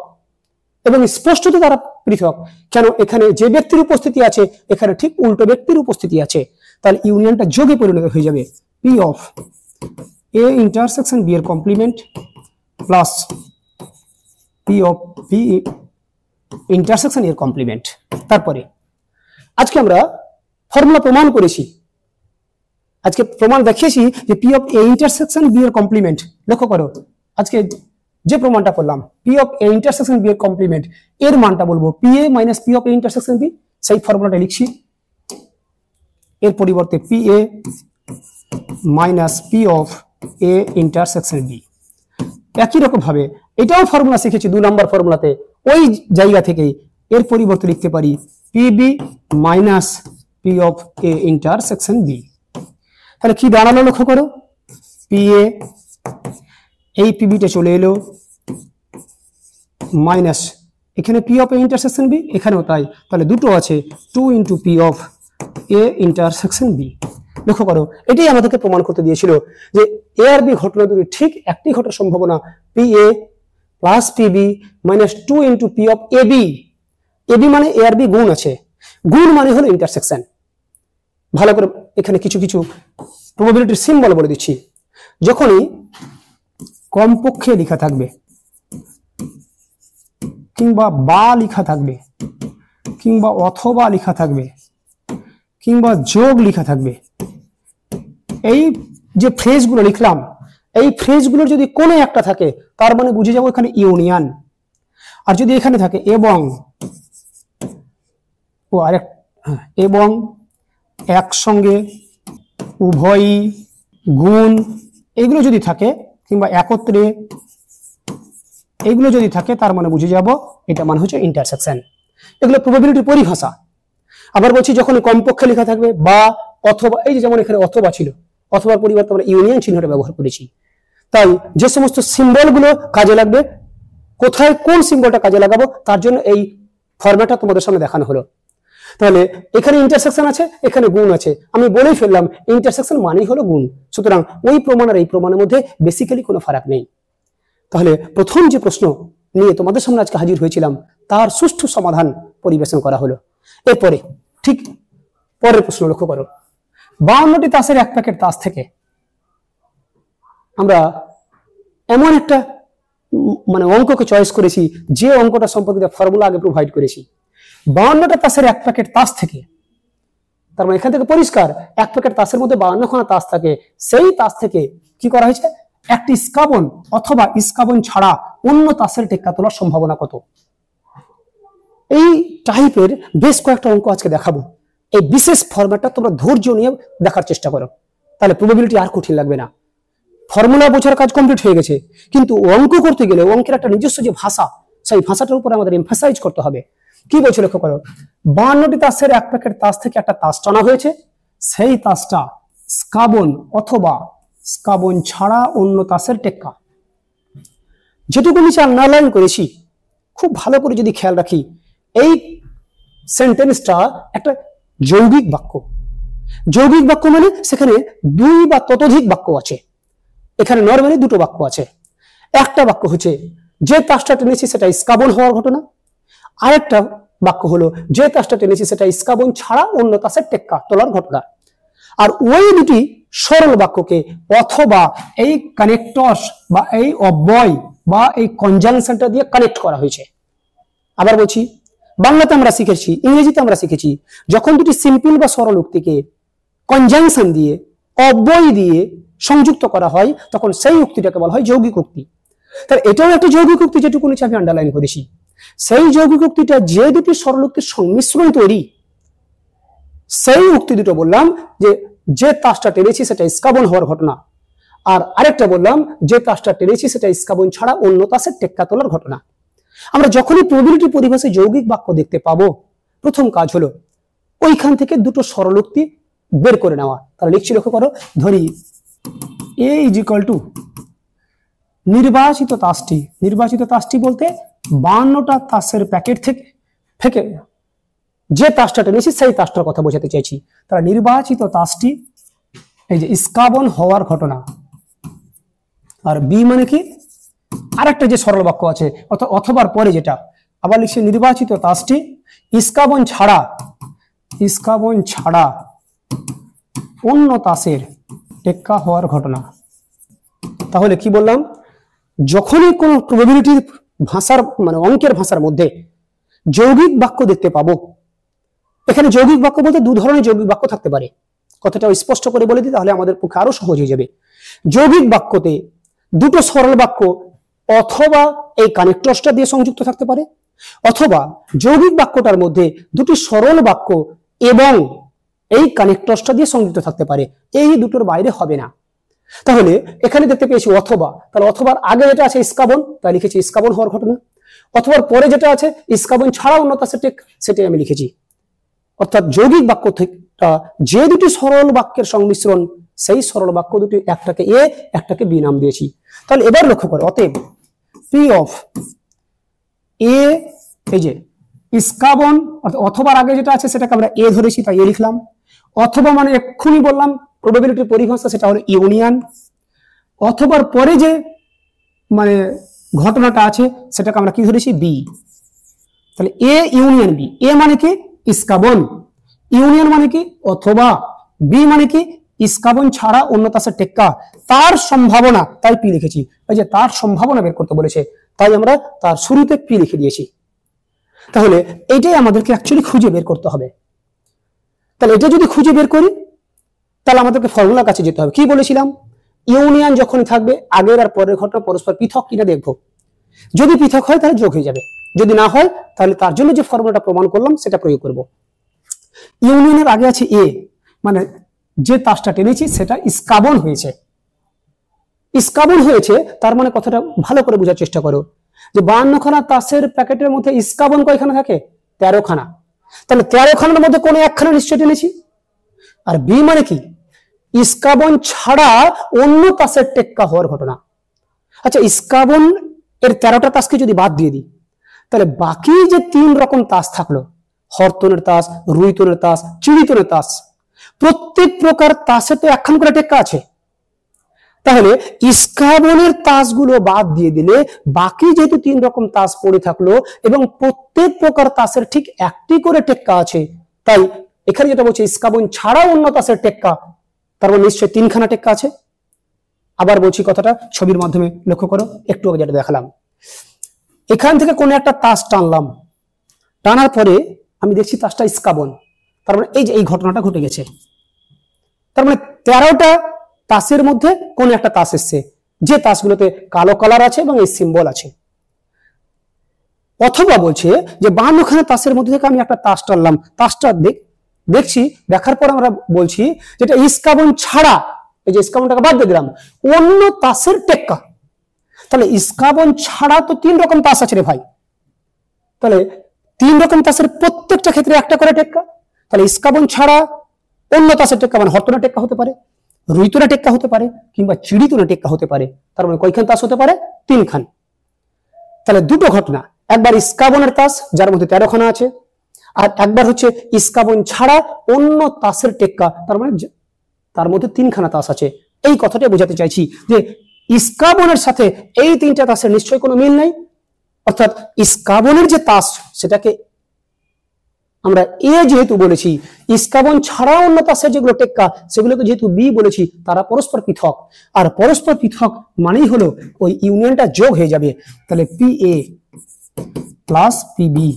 এবং স্পষ্টত তারা পৃথক। কেন? এখানে যে ব্যক্তির উপস্থিতি আছে, এখানে ঠিক উল্টো ব্যক্তির উপস্থিতি আছে। তাহলে ইউনিয়নটা যোগে পরিণত হয়ে যাবে P of A intersection B এর complement plus P of B intersection এর কমপ্লিমেন্ট। তারপরে আজকে আমরা ফর্মুলা প্রমাণ করেছি, আজকে প্রমাণ দেখিয়েছি যে P of A intersection B এর কমপ্লিমেন্ট। লক্ষ্য করো, আজকে যে প্রমাণটা করলাম P of A intersection B এর কমপ্লিমেন্ট, এর মানটা বলবো P A minus P of A intersection B. সেই ফর্মুলাটা লিখছি, এর পরিবর্তে P A minus P of A intersection B. একই রকম ভাবে এটাও ফর্মুলা শিখেছি 2 নম্বর ফর্মুলাতে, ওই জায়গা থেকেই এর পরিবর্তে লিখতে পারি P B minus P of A intersection B. তাহলে কি দাঁড়ালো লক্ষ্য করো, পি এ, এই পিবিটা চলে এলো, মাইনাস এখানে P of A intersection B, এখানেও তাই। তাহলে দুটো আছে 2 into P of A intersection B. লক্ষ্য করো, এটাই আমাদেরকে প্রমাণ করতে দিয়েছিল যে এ আর বি ঘটনা দুটি ঠিক একটি ঘটার সম্ভাবনা P A plus P B minus 2 into P of A B. A B মানে এ আর বি গুণ আছে, গুণ মানে হলো ইন্টারসেকশন। ভালো করে এখানে কিছু কিছু প্রবাবিলিটির সিম্বল বলে দিচ্ছি। যখনই কমপক্ষে লেখা থাকবে কিংবা বা লেখা থাকবে কিংবা অথবা লেখা থাকবে কিংবা যোগ লেখা থাকবে, এই যে ফ্রেজগুলো লিখলাম, এই ফ্রেজগুলোর যদি কোনো একটা থাকে, তার মানে বুঝে যাবো এখানে ইউনিয়ন। আর যদি এখানে থাকে এবং ও আরেক এবং একসঙ্গে, উভয়ই, গুণ, এগুলো যদি থাকে কিংবা একত্রে, এগুলো যদি থাকে, তার মানে বুঝে যাব এটা মানে হচ্ছে ইন্টারসেকশন। এগুলো প্রবাবিলিটির পরিভাষা। আবার বলছি যখন কমপক্ষে লেখা থাকবে বা অথবা, এই যে যেমন এখানে অথবা ছিল, অথবার পরিবর্তে আমরা ইউনিয়ন চিহ্নটা ব্যবহার করেছি। তাই যে সমস্ত সিম্বলগুলো কাজে লাগবে কোথায় কোন সিম্বলটা কাজে লাগাবো তার জন্য এই ফরম্যাটটা তোমাদের সামনে দেখানো হলো। তাহলে এখানে ইন্টারসেকশন আছে, এখানে গুণ আছে, আমি বলেই ফেললাম ইন্টারসেকশন মানেই হলো গুণ। সুতরাং ওই প্রমাণ আর এই প্রমাণের মধ্যে বেসিক্যালি কোনো ফারাক নেই। তাহলে প্রথম যে প্রশ্ন নিয়ে তোমাদের সামনে আজকে হাজির হয়েছিলাম তার সুষ্ঠু সমাধান পরিবেশন করা হলো। এরপরে ঠিক পরের প্রশ্ন লক্ষ্য করো, 52টি তাসের এক প্যাকেট তাস থেকে আমরা এমন একটা মানে অঙ্ককে চয়েস করেছি যে অঙ্কটা সম্পর্কিত ফর্মুলা আগে প্রোভাইড করেছি। 52টা তাসের এক প্যাকেট তাস থেকে, তার মানে এখান থেকে পরিষ্কার এক প্যাকেট তাসের মধ্যে 52খানা তাস থাকে। সেই তাস থেকে কি করা হয়েছে, একটি ইস্কাবন অথবা ইস্কাবন ছাড়া অন্য তাসের টেক্কা তোলার সম্ভাবনা কত। এই টাইপের বেশ কয়েকটা অঙ্ক আজকে দেখাবো। এই বিশেষ ফরম্যাটটা তোমরা ধৈর্য নিয়ে দেখার চেষ্টা করো, তাহলে প্রবাবিলিটি আর কঠিন লাগবে না। ফর্মুলা বোঝার কাজ কমপ্লিট হয়ে গেছে, কিন্তু অঙ্ক করতে গেলে অঙ্কের একটা নিজস্ব যে ভাষা, সেই ভাষাটার উপর আমাদের এমফাসাইজ করতে হবে। কি বলছে লক্ষ্য করো, 52টি তাসের এক প্যাকেট তাস থেকে একটা তাস টানা হয়েছে, সেই তাসটা স্কাবন অথবা স্কাবন ছাড়া অন্য তাসের টেক্কা। যেটুকু নিচে আন্ডারলাইন করেছি খুব ভালো করে যদি খেয়াল রাখি, এই সেন্টেন্সটা একটা যৌগিক বাক্য। যৌগিক বাক্য মানে সেখানে দুই বা ততোধিক বাক্য আছে। এখানে নরমালি দুটো বাক্য আছে। একটা বাক্য হচ্ছে যে তাসটা টেনেছি সেটা ইস্কাবন হওয়ার ঘটনা, আরেকটা বাক্য হলো যে তাসটা টেনেছি সেটা ইস্কাবন ছাড়া অন্য তাসের টেক্কা তোলার ঘটনা। আর ওই দুটি সরল বাক্যকে অথবা এই কানেক্টরস বা এই অব্যয় বা এই কনজাংশনটা দিয়ে কানেক্ট করা হয়েছে। আবার বলছি, বাংলাতে আমরা শিখেছি, ইংরেজিতে আমরা শিখেছি, যখন দুটি সিম্পল বা সরল উক্তিকে কনজাংশন দিয়ে অব্যয় দিয়ে সংযুক্ত করা হয় তখন সেই উক্তিটাকে বলা হয় যৌগিক উক্তি। তাহলে এটাও একটা যৌগিক উক্তি, যেটুকু নিচে আমি আন্ডারলাইন করেছি। সেই যৌগিক উক্তিটা যে দুটি সরল উক্তির সংমিশ্রণ তৈরি, সেই উক্তি দুটো বললাম যে তাসটা টেনেছি সেটা ইস্কাবন হওয়ার ঘটনা, আর আরেকটা বললাম যে তাসটা টেনেছি সেটা ইস্কাবন ছাড়া অন্য তাসের টেক্কা তোলার ঘটনা। আমরা যখনই প্রবাবিলিটি পরিভাষায় যৌগিক বাক্য দেখতে পাবো, প্রথম কাজ হলো ওইখান থেকে দুটো সরল উক্তি বের করে নেওয়া। তাহলে লিখছি, লক্ষ্য করো, ধরি এ ইজ ইকুয়াল টু নির্বাচিত তাসটি। নির্বাচিত তাসটি বলতে 52টা তাসের প্যাকেট থেকে যে তাসটা টেনেছি সেই তাসটার কথা বোঝাতে চাইছি। তাহলে নির্বাচিত তাসটি এই যে ইস্কাবন হওয়ার ঘটনা, আর বি মানে কি আরেকটা যে সরল বাক্য আছে অথবার পরে যেটা, আবার লিখছি নির্বাচিত তাসটি ইস্কাবন ছাড়া অন্য তাসের টেক্কা হওয়ার ঘটনা। তাহলে কি বললাম, যখনই কোন প্রবাবিলিটির ভাষার মানে অঙ্কের ভাষার মধ্যে যৌগিক বাক্য দেখতে পাবো, এখানে যৌগিক বাক্য বলতে দু ধরনের যৌগিক বাক্য থাকতে পারে। কথাটা স্পষ্ট করে বলে দিই, তাহলে আমাদের পক্ষে আরো সহজ হয়ে যাবে। যৌগিক বাক্যতে দুটো সরল বাক্য অথবা এই কানেক্টরসটা দিয়ে সংযুক্ত থাকতে পারে, অথবা যৌগিক বাক্যটার মধ্যে দুটি সরল বাক্য এবং এই কানেক্টরসটা দিয়ে সংযুক্ত থাকতে পারে। এই দুটোর বাইরে হবে না। তাহলে এখানে দেখতে পেয়েছি অথবা, তাহলে অথবার আগে যেটা আছে ইস্কাবন, তাই লিখেছি ইস্কাবন হওয়ার ঘটনা। অথবার পরে যেটা আছে ইস্কাবন ছাড়া অন্য তাসের টেক্কা, সেটাই আমি লিখেছি। অর্থাৎ যৌগিক বাক্য থেকে যে দুটি সরল বাক্যের সংমিশ্রণ, সেই সরল বাক্য দুটি একটাকে এ একটাকে বি নাম দিয়েছি। তাহলে এবার লক্ষ্য করো, অতএব পি অফ এ, এই যে ইস্কাবন অথবার আগে যেটা আছে সেটাকে আমরা এ ধরেছি তাই এ লিখলাম। অথবা মানে এক্ষুনি বললাম প্রবাবিলিটির পরিভাষা, সেটা হলো ইউনিয়ন। অথবার পরে যে মানে ঘটনাটা আছে সেটাকে আমরা কি ধরেছি, বি। তাহলে এ ইউনিয়ন বি, এ মানে কি ইস্কাবন, ইউনিয়ন মানে কি অথবা, বি মানে কি ইস্কাবন ছাড়া অন্য তাসের টেক্কা, তার সম্ভাবনা, তাই পি লিখেছি। এই যে তার সম্ভাবনা বের করতে বলেছে, তাই আমরা তার শুরুতে পি লিখে দিয়েছি। তাহলে এইটাই আমাদেরকে অ্যাকচুয়ালি খুঁজে বের করতে হবে। তাহলে এটা যদি খুঁজে বের করি তাহলে আমাদেরকে ফর্মুলার কাছে যেতে হবে। কি বলেছিলাম, ইউনিয়ন যখন থাকবে আগের আর পরের ঘটনা পরস্পর পৃথক কিনা দেখবো। যদি পৃথক হয় তাহলে যোগ হয়ে যাবে, যদি না হয় তাহলে তার জন্য যে ফর্মুলাটা প্রমাণ করলাম সেটা প্রয়োগ করব। ইউনিয়নের আগে আছে এ, মানে যে তাসটা টেনেছি সেটা ইস্কাবন হয়েছে। ইস্কাবন হয়েছে তার মানে কথাটা ভালো করে বোঝার চেষ্টা করো, যে 52খানা তাসের প্যাকেটের মধ্যে ইস্কাবন কয়খানা থাকে, 13খানা। তাহলে 13খানার মধ্যে কোনো একখানা নিশ্চয় টেনেছি। আর বি মানে কি ইস্কাবন ছাড়া অন্য তাসের টেক্কা হওয়ার ঘটনা। আচ্ছা, ইস্কাবন এর 13টা তাসকে যদি বাদ দিয়ে দিই, তাহলে বাকি যে 3 রকম তাস থাকলো, হরতনের তাস, রুইতনের তাস, চিড়িতনের তাস, প্রত্যেক প্রকার তাসে তো একখান করে টেক্কা আছে। তাহলে ইস্কাবনের তাসগুলো বাদ দিয়ে দিলে বাকি যেহেতু 3 রকম তাস পড়ে থাকলো এবং প্রত্যেক প্রকার তাসের ঠিক একটি করে টেক্কা আছে, তাই এখানে যেটা বলছে ইস্কাবন ছাড়া অন্য তাসের টেক্কা, তার মানে নিশ্চয়ই 3খানা টেক্কা আছে। আবার বলছি কথাটা ছবির মাধ্যমে লক্ষ্য করো, একটু আগে যেটা দেখালাম, এখান থেকে কোনো একটা তাস টানলাম, টানার পরে আমি দেখছি তাসটা ইস্কাবন, তার মানে এই যে এই ঘটনাটা ঘটে গেছে। তার মানে 13টা তাসের মধ্যে কোন একটা তাস এসছে, যে তাসগুলোতে কালো কালার আছে এবং এই সিম্বল আছে। অথবা বলছে যে 52খানা তাসের মধ্যে থেকে আমি একটা তাস টানলাম, তাসটা দেখছি, দেখার পর আমরা বলছি যেটা ইস্কাবন ছাড়া, এই যে ইস্কাবনটাকে বাদ দিয়ে দিলাম, অন্য তাসের টেক্কা। তাহলে ইস্কাবন ছাড়া তো 3 রকম তাস আছে রে ভাই, তাহলে 3 রকম তাসের প্রত্যেকটা ক্ষেত্রে একটা করে টেক্কা। তাহলে ইস্কাবন ছাড়া অন্য তাসের টেক্কা মানে হরতনা টেক্কা হতে পারে, রুইতনা টেক্কা হতে পারে, কিংবা চিড়িতনা টেক্কা হতে পারে। তার মানে কয়খান তাস হতে পারে? 3 খান। তাহলে দুটো ঘটনা, একবার ইস্কাবনের তাস যার মধ্যে 13খানা আছে, আর একবার হচ্ছে ইস্কাবন ছাড়া অন্য তাসের টেক্কা, তার মানে তার মধ্যে 3খানা তাস আছে। এই কথাটা বোঝাতে চাইছি যে ইস্কাবনের সাথে এই 3টা তাসের নিশ্চয়ই কোনো মিল নাই, অর্থাৎ ইস্কাবনের যে তাস সেটাকে আমরা এ যেহেতু বলেছি, ইস্কাবন ছাড়া অন্য তাসের যেগুলো টেক্কা সেগুলোকে যেহেতু বি বলেছি, তারা পরস্পর পৃথক, আর পরস্পর পৃথক মানেই হলো ওই ইউনিয়নটা যোগ হয়ে যাবে। তাহলে P A plus P B.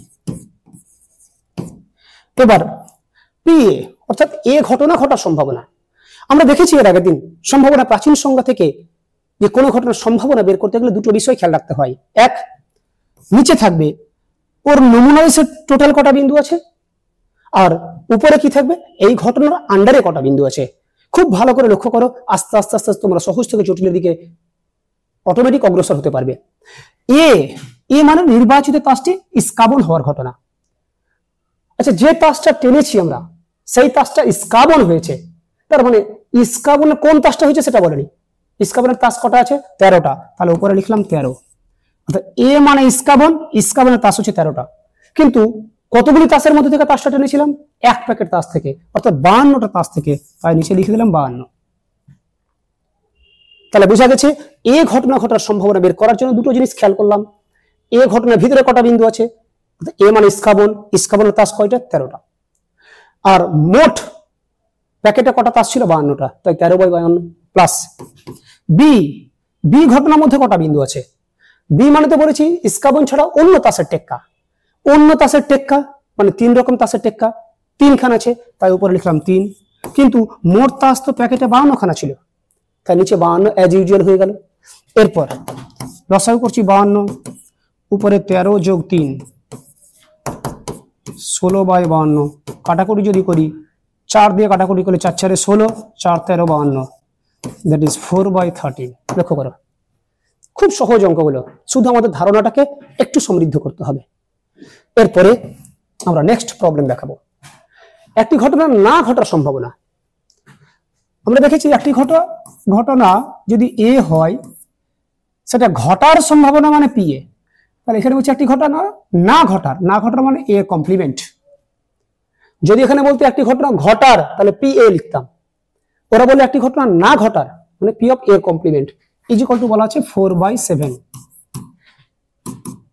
এবার পি এ অর্থাৎ এ ঘটনা ঘটার সম্ভাবনা আমরা দেখেছি এর আগের দিন। সম্ভাবনা প্রাচীন সংজ্ঞা থেকে যে কোনো ঘটনার সম্ভাবনা বের করতে গেলে দুটো বিষয় খেয়াল রাখতে হয়। এক, নিচে থাকবে ওর নমুনা বেসের টোটাল কটা বিন্দু আছে, আর উপরে কি থাকবে এই ঘটনার আন্ডারে কটা বিন্দু আছে। খুব ভালো করে লক্ষ্য করো, আস্তে আস্তে আস্তে তোমরা সহজ থেকে জটিলের দিকে অটোমেটিক অগ্রসর হতে পারবে। এ মানে নির্বাচিত তাসটি ইস্কাবন হওয়ার ঘটনা। আচ্ছা, যে তাসটা টেনেছি আমরা সেই তাসটা ইস্কাবন হয়েছে, তার মানে ইস্কাবনের কোন তাসটা হয়েছে সেটা বলেনি। ইস্কাবনের তাস কটা আছে? 13টা। তাহলে উপরে লিখলাম 13। অর্থাৎ এ মানে ইস্কাবন, ইস্কাবনের তাস হচ্ছে 13টা। কিন্তু কতগুলি তাসের মধ্যে থেকে তাসটা টেনেছিলাম? এক প্যাকেট তাস থেকে, অর্থাৎ 52টা তাস থেকে, তাই নিচে লিখে দিলাম 52। তাহলে বোঝা গেছে এ ঘটনা ঘটার সম্ভাবনা বের করার জন্য দুটো জিনিস খেয়াল করলাম। এ ঘটনার ভিতরে কটা বিন্দু আছে, এ মানে ইস্কাবন, ইস্কাবনের তাস কয়টা? 13টা। আর মোট প্যাকেটে কটা তাস ছিল? 52টা, তাই 13/52 প্লাস বি ঘটনার মধ্যে কটা বিন্দু আছে? বি মানে তো বলেছি ইস্কাবন ছাড়া অন্য তাসের টেক্কা, অন্য তাসের টেক্কা মানে 3 রকম তাসের টেক্কা 3 খান আছে, তাই উপরে লিখলাম 3। কিন্তু মোট তাস তো প্যাকেটে 52 খানা ছিল, তাই নিচে 52 অ্যাজ ইউজুয়াল হয়ে গেল। এরপর লসাগু করছি 52, উপরে 13 যোগ 3 16/52। কাটাকুটি যদি করি 4 দিয়ে কাটাকুটি করলে 4 4 16, 4 13 52, দ্যাট ইজ 4/13। লক্ষ্য করো খুব সহজ অঙ্কগুলো, শুধু আমাদের ধারণাটাকে একটু সমৃদ্ধ করতে হবে। এরপরে আমরা নেক্সট প্রবলেম দেখাবো। একটি ঘটনা না ঘটার সম্ভাবনা। আমরা দেখেছি একটি ঘটনা যদি এ হয় সেটা ঘটার সম্ভাবনা মানে পি এ। তাহলে এখানে বলছে একটি ঘটনা না ঘটার মানে এ কমপ্লিমেন্ট। যদি এখানে বলতে একটি ঘটনা ঘটার তাহলে পি এ লিখতাম। ওরা বলে একটি ঘটনা না ঘটার মানে P of A complement is equal to বলা আছে 4/7।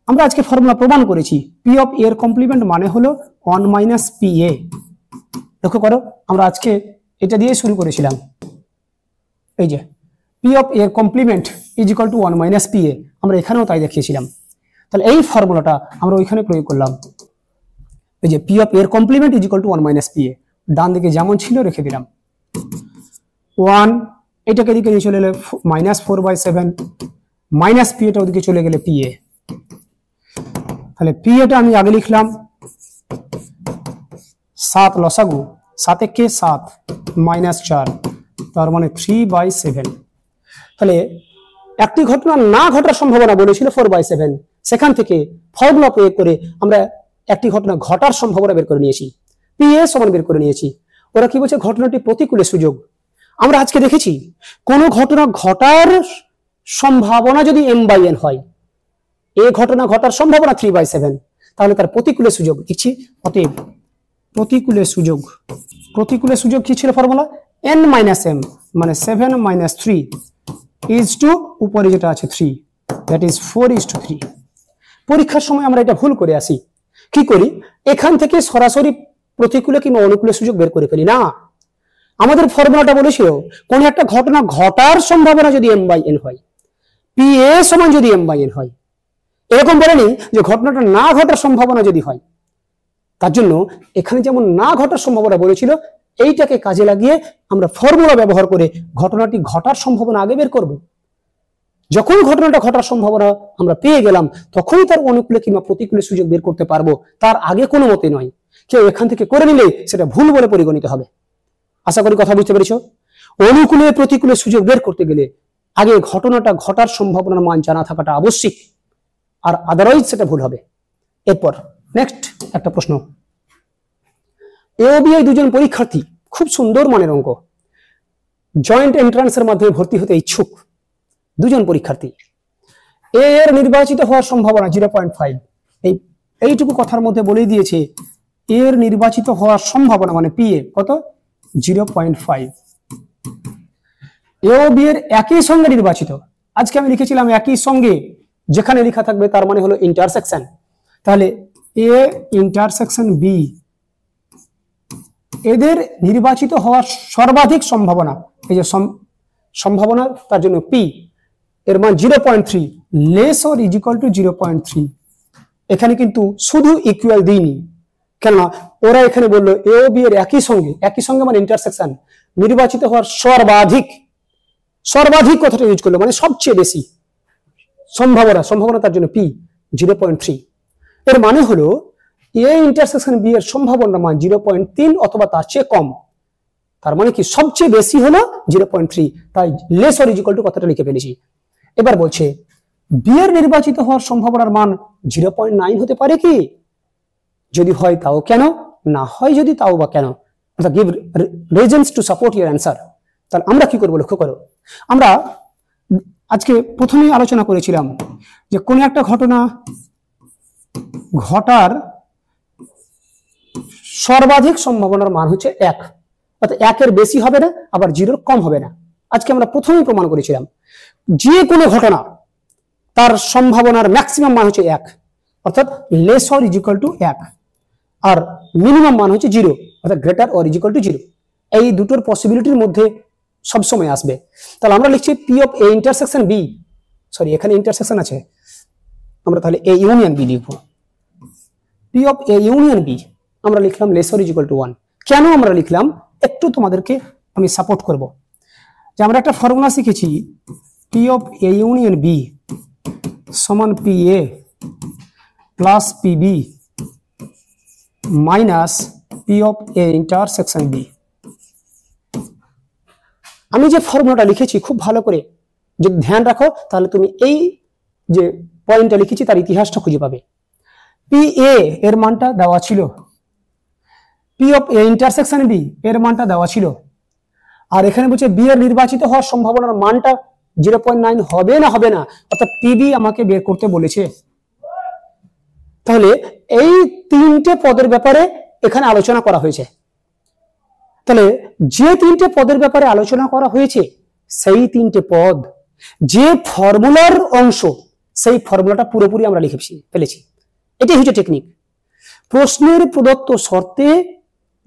আমরা আজকে ফর্মুলা প্রমাণ করেছি পি অফ এর কমপ্লিমেন্ট মানে হলো 1 - পি এ। লক্ষ্য করো আমরা আজকে এটা দিয়ে শুরু করেছিলাম, এই যে পি অফ এর complement is equal to 1 - P A. আমরা এখানেও তাই দেখিয়েছিলাম। তাহলে এই ফর্মুলাটা আমরা ওইখানে প্রয়োগ করলাম, এই যে পি অফ এর complement is equal to 1 - P A. ডান দিকে যেমন ছিল রেখে দিলাম 1, এটাকে এদিকে নিয়ে চলে এলে -4/7 মাইনাস পি এটা ওদিকে চলে গেলে পি এ। তাহলে পি এটা আমি আগে লিখলাম 7 লসাগু 7 কে 7 -4, তার মানে 3/7। তাহলে একটি ঘটনা না ঘটার সম্ভাবনা বলেছিল 4/7, সেখান থেকে ফর্মুলা প্রয়োগ করে আমরা একটি ঘটনা ঘটার সম্ভাবনা বের করে নিয়েছি, পি এ সমান বের করে নিয়েছি। ওরা কি বলছে? ঘটনাটি প্রতিকূলে সুযোগ। আমরা আজকে দেখেছি কোন ঘটনা ঘটার সম্ভাবনা যদি m/n হয় এ ঘটনা ঘটার সম্ভাবনা 3/7, তাহলে তার প্রতিকূলে সুযোগ লিখছি। অতএব প্রতিকূলে সুযোগ কি ছিল ফর্মুলা? n - m মানে 7 - 3 ইজ টু উপরে যেটা আছে 3, দ্যাট ইজ 4:3। পরীক্ষার সময় আমরা এটা ভুল করে আসি। কি করি? এখান থেকে সরাসরি প্রতিকূলে কিংবা অনুকূলে সুযোগ বের করে ফেলি না। আমাদের ফর্মুলাটা বলেছিল কোন একটা ঘটনা ঘটার সম্ভাবনা যদি m/n হয়, PA সমান যদি m/n হয়, এরকম বলেনি যে ঘটনাটা না ঘটার সম্ভাবনা যদি হয়। তার জন্য এখানে যেমন না ঘটার সম্ভাবনা বলেছিল, এইটাকে কাজে লাগিয়ে আমরা ফর্মুলা ব্যবহার করে ঘটনাটি ঘটার সম্ভাবনা আগে বের করব। যখন ঘটনাটা ঘটার সম্ভাবনা আমরা পেয়ে গেলাম, তখনই তার অনুকূলে কিংবা প্রতিকূলে সুযোগ বের করতে পারবো, তার আগে কোনো মতে নয়। কেউ এখান থেকে করে নিলে সেটা ভুল বলে পরিগণিত হবে। আশা করি কথা বুঝতে পেরেছ। অনুকূলে প্রতিকূলে সুযোগ বের করতে গেলে আগে ঘটনাটা ঘটার সম্ভাবনার মান জানা থাকাটা আবশ্যিক, আর আদারওয়াইজ সেটা ভুল হবে। এরপর নেক্সট একটা প্রশ্ন। এওবিআই দুজন পরীক্ষার্থী, খুব সুন্দর মানের অঙ্ক, জয়েন্ট এন্ট্রান্সের মাধ্যমে ভর্তি হতে ইচ্ছুক দুজন পরীক্ষার্থী। এ এর নির্বাচিত হওয়ার সম্ভাবনা 0.5। এইটুকু কথার মধ্যে বলেই দিয়েছে এর নির্বাচিত হওয়ার সম্ভাবনা মানে PA কত? 0.5। এ ও বি এর একই সঙ্গে নির্বাচিত। আজকে আমি লিখেছিলাম একই সঙ্গে, যেখানে লেখা থাকবে তার মানে হলো ইন্টারসেকশন। তাহলে এ ইন্টারসেকশন বি, এদের নির্বাচিত হওয়ার সর্বাধিক সম্ভাবনা, এই যে সম্ভাবনা, তার জন্য P এর মান 0.3, less or is equal two 0.3। এখানে কিন্তু শুধু ইকুয়াল দিইনি, কেননা ওরা এখানে বললো এ ও বি এর একই সঙ্গে মানে ইন্টারসেকশন, নির্বাচিত হওয়ার সর্বাধিক কথাটা ইউজ করলো, মানে সবচেয়ে বেশি সম্ভাবনা তার জন্য P 0.3। এর মানে হলো এ ইন্টারসেকশন বি এর সম্ভাবনার মান 0.3 অথবা তার চেয়ে কম। তার মানে কি সবচেয়ে বেশি হলো 0.3, তাই less or is equal two কথাটা লিখে ফেলেছি। এবার বলছে বি এর নির্বাচিত হওয়ার সম্ভাবনার মান 0.9 হতে পারে কি? যদি হয় তাও কেন, না হয় যদি তাও বা কেন? Give reasons to support your answer. তাহলে আমরা কি করবো লক্ষ্য করো। আমরা আজকে প্রথমেই আলোচনা করেছিলাম যে কোন একটা ঘটনা ঘটার সর্বাধিক সম্ভাবনার মান হচ্ছে 1, অর্থাৎ 1 এর বেশি হবে না, আবার 0 কম হবে না। আজকে আমরা প্রথমেই প্রমাণ করেছিলাম যে কোনো ঘটনা তার সম্ভাবনার ম্যাক্সিমাম মান হচ্ছে 1, অর্থাৎ less or is equal to 1, আর মিনিমাম মান হচ্ছে 0, অর্থাৎ greater or is equal to 0। এই দুটোর পসিবিলিটির মধ্যে সবসময় আসবে। তাহলে আমরা লিখছি P of A intersection B, sorry এখানে ইন্টারসেকশন আছে, আমরা তাহলে এ ইউনিয়ন বি লিখবো। P of A union B আমরা লিখলাম less or is equal to 1। কেন আমরা লিখলাম একটু তোমাদেরকে আমি সাপোর্ট করব। যে আমরা একটা ফর্মুলা শিখেছি, P of A union B সমান P A plus P B minus P of A intersection B. আমি যে ফর্মুলাটা লিখেছি খুব ভালো করে যদি ধ্যান রাখো, তাহলে তুমি এই যে পয়েন্টটা লিখেছি তার ইতিহাসটা খুঁজে পাবে। পি এ এর মানটা দেওয়া ছিল, P of A intersection B এর মানটা দেওয়া ছিল, আর এখানে বলছে বি এর নির্বাচিত হওয়ার সম্ভাবনার মানটা 0.9 হবে না, অর্থাৎ পিবি আমাকে বের করতে বলেছে। তাহলে এই তিনটে পদের ব্যাপারে এখানে আলোচনা করা হয়েছে। তাহলে যে তিনটে পদের ব্যাপারে আলোচনা করা হয়েছে, সেই তিনটে পদ যে ফর্মুলার অংশ, সেই ফর্মুলাটা পুরোপুরি আমরা লিখে ফেলেছি। এটাই হচ্ছে টেকনিক। প্রশ্নের প্রদত্ত শর্তে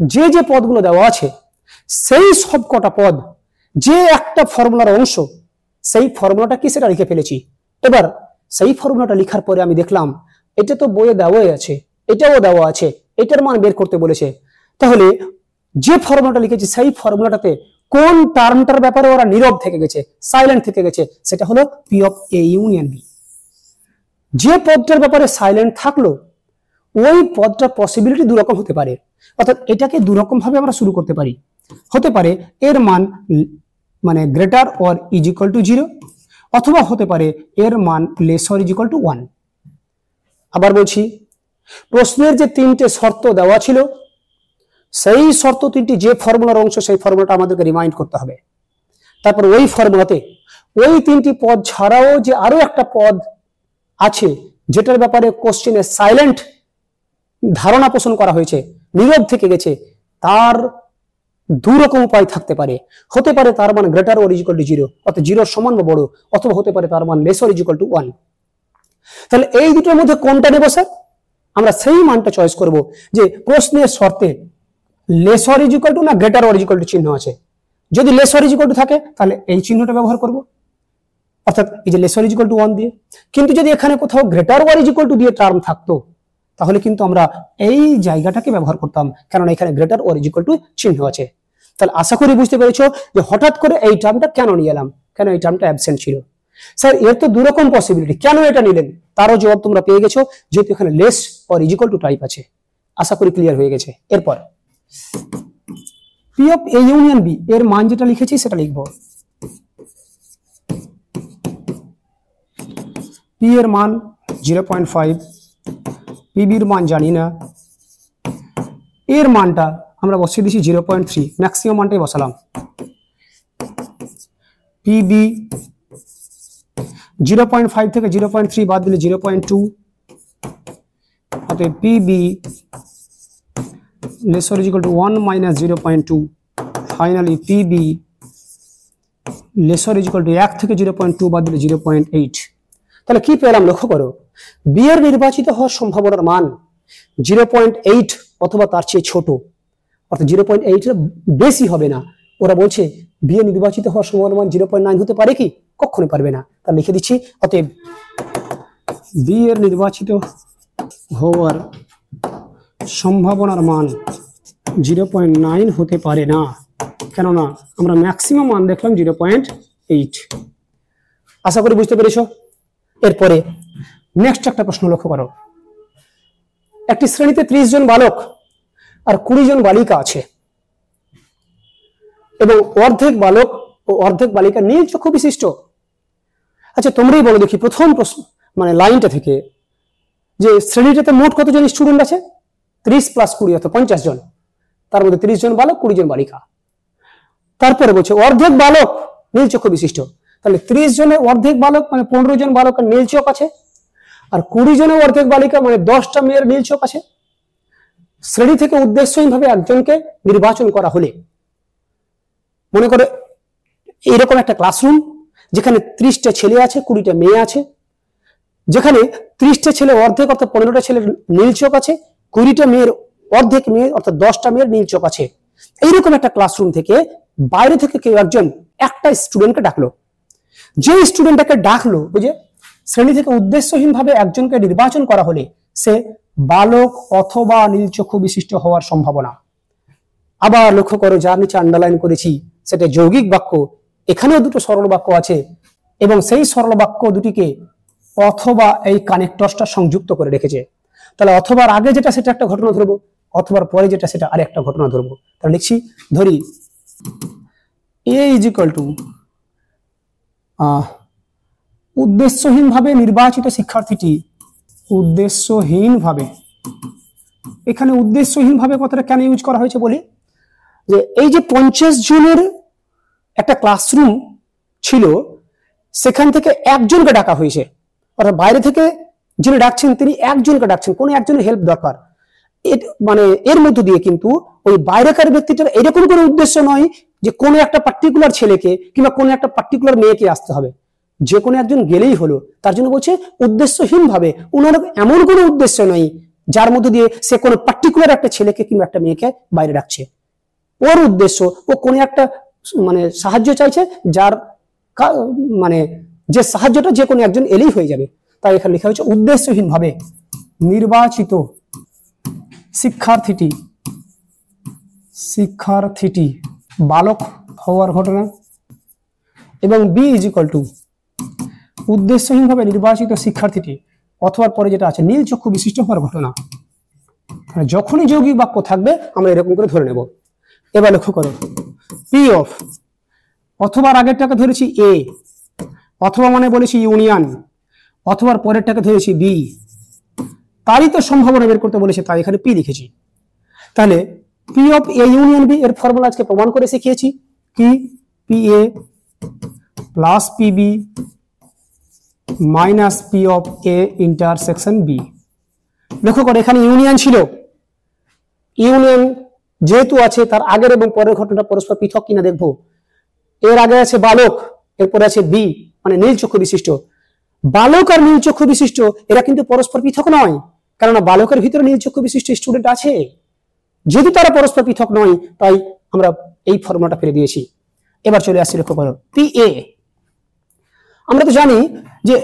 যে যে পদগুলো দেওয়া আছে, সেই সবকটা পদ যে একটা ফর্মুলার অংশ, সেই ফর্মুলাটা কি সেটা লিখে ফেলেছি। এবার সেই ফর্মুলাটা লেখার পরে আমি দেখলাম এটা তো বইয়ে দেওয়াই আছে, এটাও দেওয়া আছে, এটার মান বের করতে বলেছে। তাহলে যে ফর্মুলাটা লিখেছি সেই ফর্মুলাটাতে কোন টার্মটার ব্যাপারে ওরা নীরব থেকে গেছে, সাইলেন্ট থেকে গেছে, সেটা হলো P of A union B. যে পদটার ব্যাপারে সাইলেন্ট থাকলো, ওই পদটার পসিবিলিটি দুরকম হতে পারে, অর্থাৎ এটাকে দুরকম ভাবে আমরা শুরু করতে পারি। হতে পারে এর মান মানে greater or is equal to 0, অথবা হতে পারে এর মান less or is equal to 1। আবার বলছি, প্রশ্নের যে তিনটে শর্ত দেওয়া ছিল, সেই শর্ত তিনটি যে ফর্মুলার অংশ, সেই ফর্মুলাটা আমাদেরকে রিমাইন্ড করতে হবে। তারপর ওই ফর্মুলাতে ওই তিনটি পদ ছাড়াও যে আরো একটা পদ আছে, যেটার ব্যাপারে কোশ্চেনে সাইলেন্ট ধারণা পোষণ করা হয়েছে, নীরব থেকে গেছে, তার দু রকম উপায় থাকতে পারে। হতে পারে তার মান গ্রেটার অর ইকুয়াল টু 0, অর্থাৎ 0 সমান বা বড়, অথবা হতে পারে তার মান লেস অর ইকুয়াল টু 1। তাহলে এই দুটোর মধ্যে কোনটা নেব স্যার? আমরা সেই মানটা চয়েস করব যে প্রশ্নের শর্তে লেস অর ইকুয়াল টু না গ্রেটার অর ইকুয়াল টু চিহ্ন আছে। যদি লেস অর ইকুয়াল টু থাকে তাহলে এই চিহ্নটা ব্যবহার করব, অর্থাৎ এই যে লেস অর ইকুয়াল টু 1 দিয়ে। কিন্তু যদি এখানে কোথাও গ্রেটার অর ইকুয়াল টু দিয়ে টার্ম থাকতো তাহলে কিন্তু আমরা এই জায়গাটাকে ব্যবহার করতাম, কারণ এখানে গ্রেটার অর ইকুয়াল টু চিহ্ন আছে। তাহলে আশা করি বুঝতে পেরেছো যে হঠাৎ করে এই টার্মটা কেন নিয়ে এলাম, কেন এই টার্মটা অ্যাবসেন্ট ছিল। স্যার এর তো দুরকম পসিবিলিটি, কেন এটা নিলেন তারও জবাব তোমরা পেয়ে গেছো, যেহেতু এখানে less or equal to type আছে। আশা করি ক্লিয়ার হয়ে গেছে। এরপর P of A union B এর মান যেটা লিখেছি সেটা লিখব। পি এর মান 0.5, পিবির মান জানি না, এর মানটা আমরা বসিয়ে দিচ্ছি 0.3, ম্যাক্সিমাম মানটাই বসালাম। পিবি 0.5 থেকে 0.3 বাদ দিলে 0.2, অতএব PB less or equal to 1 minus 0.2, finally PB less or equal to 1 থেকে 0.2 বাদ দিলে 0.8। তাহলে কি পেলাম লক্ষ্য করো, বি এর নির্বাচিত হওয়ার সম্ভাবনার মান 0.8 অথবা তার চেয়ে ছোট, অর্থাৎ 0.8 এর বেশি হবে না। ওরা বলছে বি এর নির্বাচিত হওয়ার সম্ভাবনার মান 0.9 হতে পারে কি? কখনোই পারবে না। তাহলে লিখে দিচ্ছি, অতএব বি এর নির্বাচিত হওয়ার সম্ভাবনার মান 0.9 হতে পারে না, কেননা আমরা ম্যাক্সিমাম মান দেখলাম 0.8। আশা করি বুঝতে পেরেছো। এরপরে নেক্সট একটা প্রশ্ন লক্ষ্য করো, একটি শ্রেণীতে 30 জন বালক আর 20 জন বালিকা আছে এবং অর্ধেক বালক ও অর্ধেক বালিকা নীল চক্ষু বিশিষ্ট। আচ্ছা তোমরাই বলো দেখি প্রথম প্রশ্ন মানে লাইনটা থেকে, যে শ্রেণীটাতে মোট কতজন স্টুডেন্ট আছে? 30 প্লাস 20 অর্থাৎ 50 জন, তার মধ্যে 30 জন বালক 20 জন বালিকা। তারপরে বলছে অর্ধেক বালক নীল চক্ষু বিশিষ্ট, তাহলে 30 জনের অর্ধেক বালক মানে 15 জন বালকের নীল চোখ আছে, আর 20 জনের অর্ধেক বালিকা মানে 10টা মেয়ের নীল চোখ আছে। শ্রেণী থেকে উদ্দেশ্যহীনভাবে একজনকে নির্বাচন করা হলে, মনে করে এইরকম একটা ক্লাসরুম যেখানে 30টা ছেলে আছে 20টা মেয়ে আছে, যেখানে 30টা ছেলে অর্ধেক অর্থাৎ 15টা ছেলের নীল চোখ আছে, 20টা মেয়ের অর্ধেক মেয়ে অর্থাৎ 10টা মেয়ের নীল চোখ আছে। এইরকম একটা ক্লাসরুম থেকে বাইরে থেকে কেউ একজন একটা স্টুডেন্টকে ডাকলো। যে স্টুডেন্টটাকে ডাকলো, বুঝে শ্রেণী থেকে উদ্দেশ্যহীনভাবে একজনকে নির্বাচন করা হলে সে বালক অথবা নীলচক্ষু বিশিষ্ট হওয়ার সম্ভাবনা। আবার লক্ষ্য করো, যার নিচে আন্ডারলাইন করেছি সেটা যৌগিক বাক্য, এখানেও দুটো সরল বাক্য আছে এবং সেই সরল বাক্য দুটিকে অথবা এই কানেক্টরসটা সংযুক্ত করে রেখেছে। তাহলে অথবার আগে যেটা সেটা একটা ঘটনা ধরবো, অথবার পরে যেটা সেটা আরেকটা ঘটনা ধরবো। তাহলে লিখছি, ধরি এ ইজ ইকুয়াল টু উদ্দেশ্যহীনভাবে নির্বাচিত শিক্ষার্থীটি, উদ্দেশ্যহীনভাবে, এখানে উদ্দেশ্যহীনভাবে কথাটা কেন ইউজ করা হয়েছে বলি, যে এই যে 50 জনের একটা ক্লাসরুম ছিল, সেখান থেকে একজনকে ডাকা হয়েছে, অর্থাৎ বাইরে থেকে যিনি ডাকছেন তিনি একজনকে ডাকছেন, কোনো একজনের হেল্প দরকার। মানে এর মধ্য দিয়ে কিন্তু ওই বাইরেকার ব্যক্তিটার এরকম কোনো উদ্দেশ্য নয় যে কোনো একটা পার্টিকুলার ছেলেকে কিংবা কোনো একটা পার্টিকুলার মেয়েকে আসতে হবে, যে কোনো একজন গেলেই হলো। তার জন্য বলছে উদ্দেশ্যহীন ভাবে, ওনার এমন কোনো উদ্দেশ্য নয় যার মধ্য দিয়ে সে কোনো পার্টিকুলার একটা ছেলেকে কিংবা একটা মেয়েকে বাইরে ডাকছে। ওর উদ্দেশ্য ও কোনো একটা মানে সাহায্য চাইছে, যার মানে যে সাহায্যটা যে কোনো একজন এলেই হয়ে যাবে। তাই এখানে লেখা হয়েছে উদ্দেশ্যহীন ভাবে নির্বাচিত শিক্ষার্থীটি বালক হওয়ার ঘটনা, এবং বি ইজ ইকুয়াল টু উদ্দেশ্যহীনভাবে নির্বাচিত শিক্ষার্থীটি অথবা পরে যেটা আছে নীল চক্ষু বিশিষ্ট হওয়ার ঘটনা। যখনই যৌগিক বাক্য থাকবে আমরা এরকম করে ধরে নেব। এবার লক্ষ্য করো, পি অফ অথবা আগেরটাকে ধরেছি এ, অথবা মানে বলেছি ইউনিয়ন, অথবা পরেরটাকে ধরেছি বি, তারই তো সম্ভাবনা বের করতে বলেছে, তাই এখানে পি লিখেছি। তাহলে P of A union B এর ফর্মুলা আজকে প্রমাণ করে শিখিয়েছি কি, P A plus P B minus P of A intersection B. লক্ষ্য করো এখানে ইউনিয়ন ছিল, ইউনিয়ন যেহেতু আছে তার আগের এবং পরের ঘটনাটা পরস্পর পৃথক কিনা দেখবো। এর আগে আছে বালক, এরপরে আছে বি মানে নীল চক্ষু বিশিষ্ট। বালক আর নীল চক্ষু বিশিষ্ট এরা কিন্তু পরস্পর পৃথক নয়, কারণ বালকের ভিতরে নীল চক্ষু বিশিষ্ট স্টুডেন্ট আছে। যেহেতু তারা পরস্পর পৃথক নয় তাই আমরা এই ফর্মুলাটা ফেলে দিয়েছি। এবার চলে আসছি, লক্ষ্য করো পি এ। আমরা তো জানি যে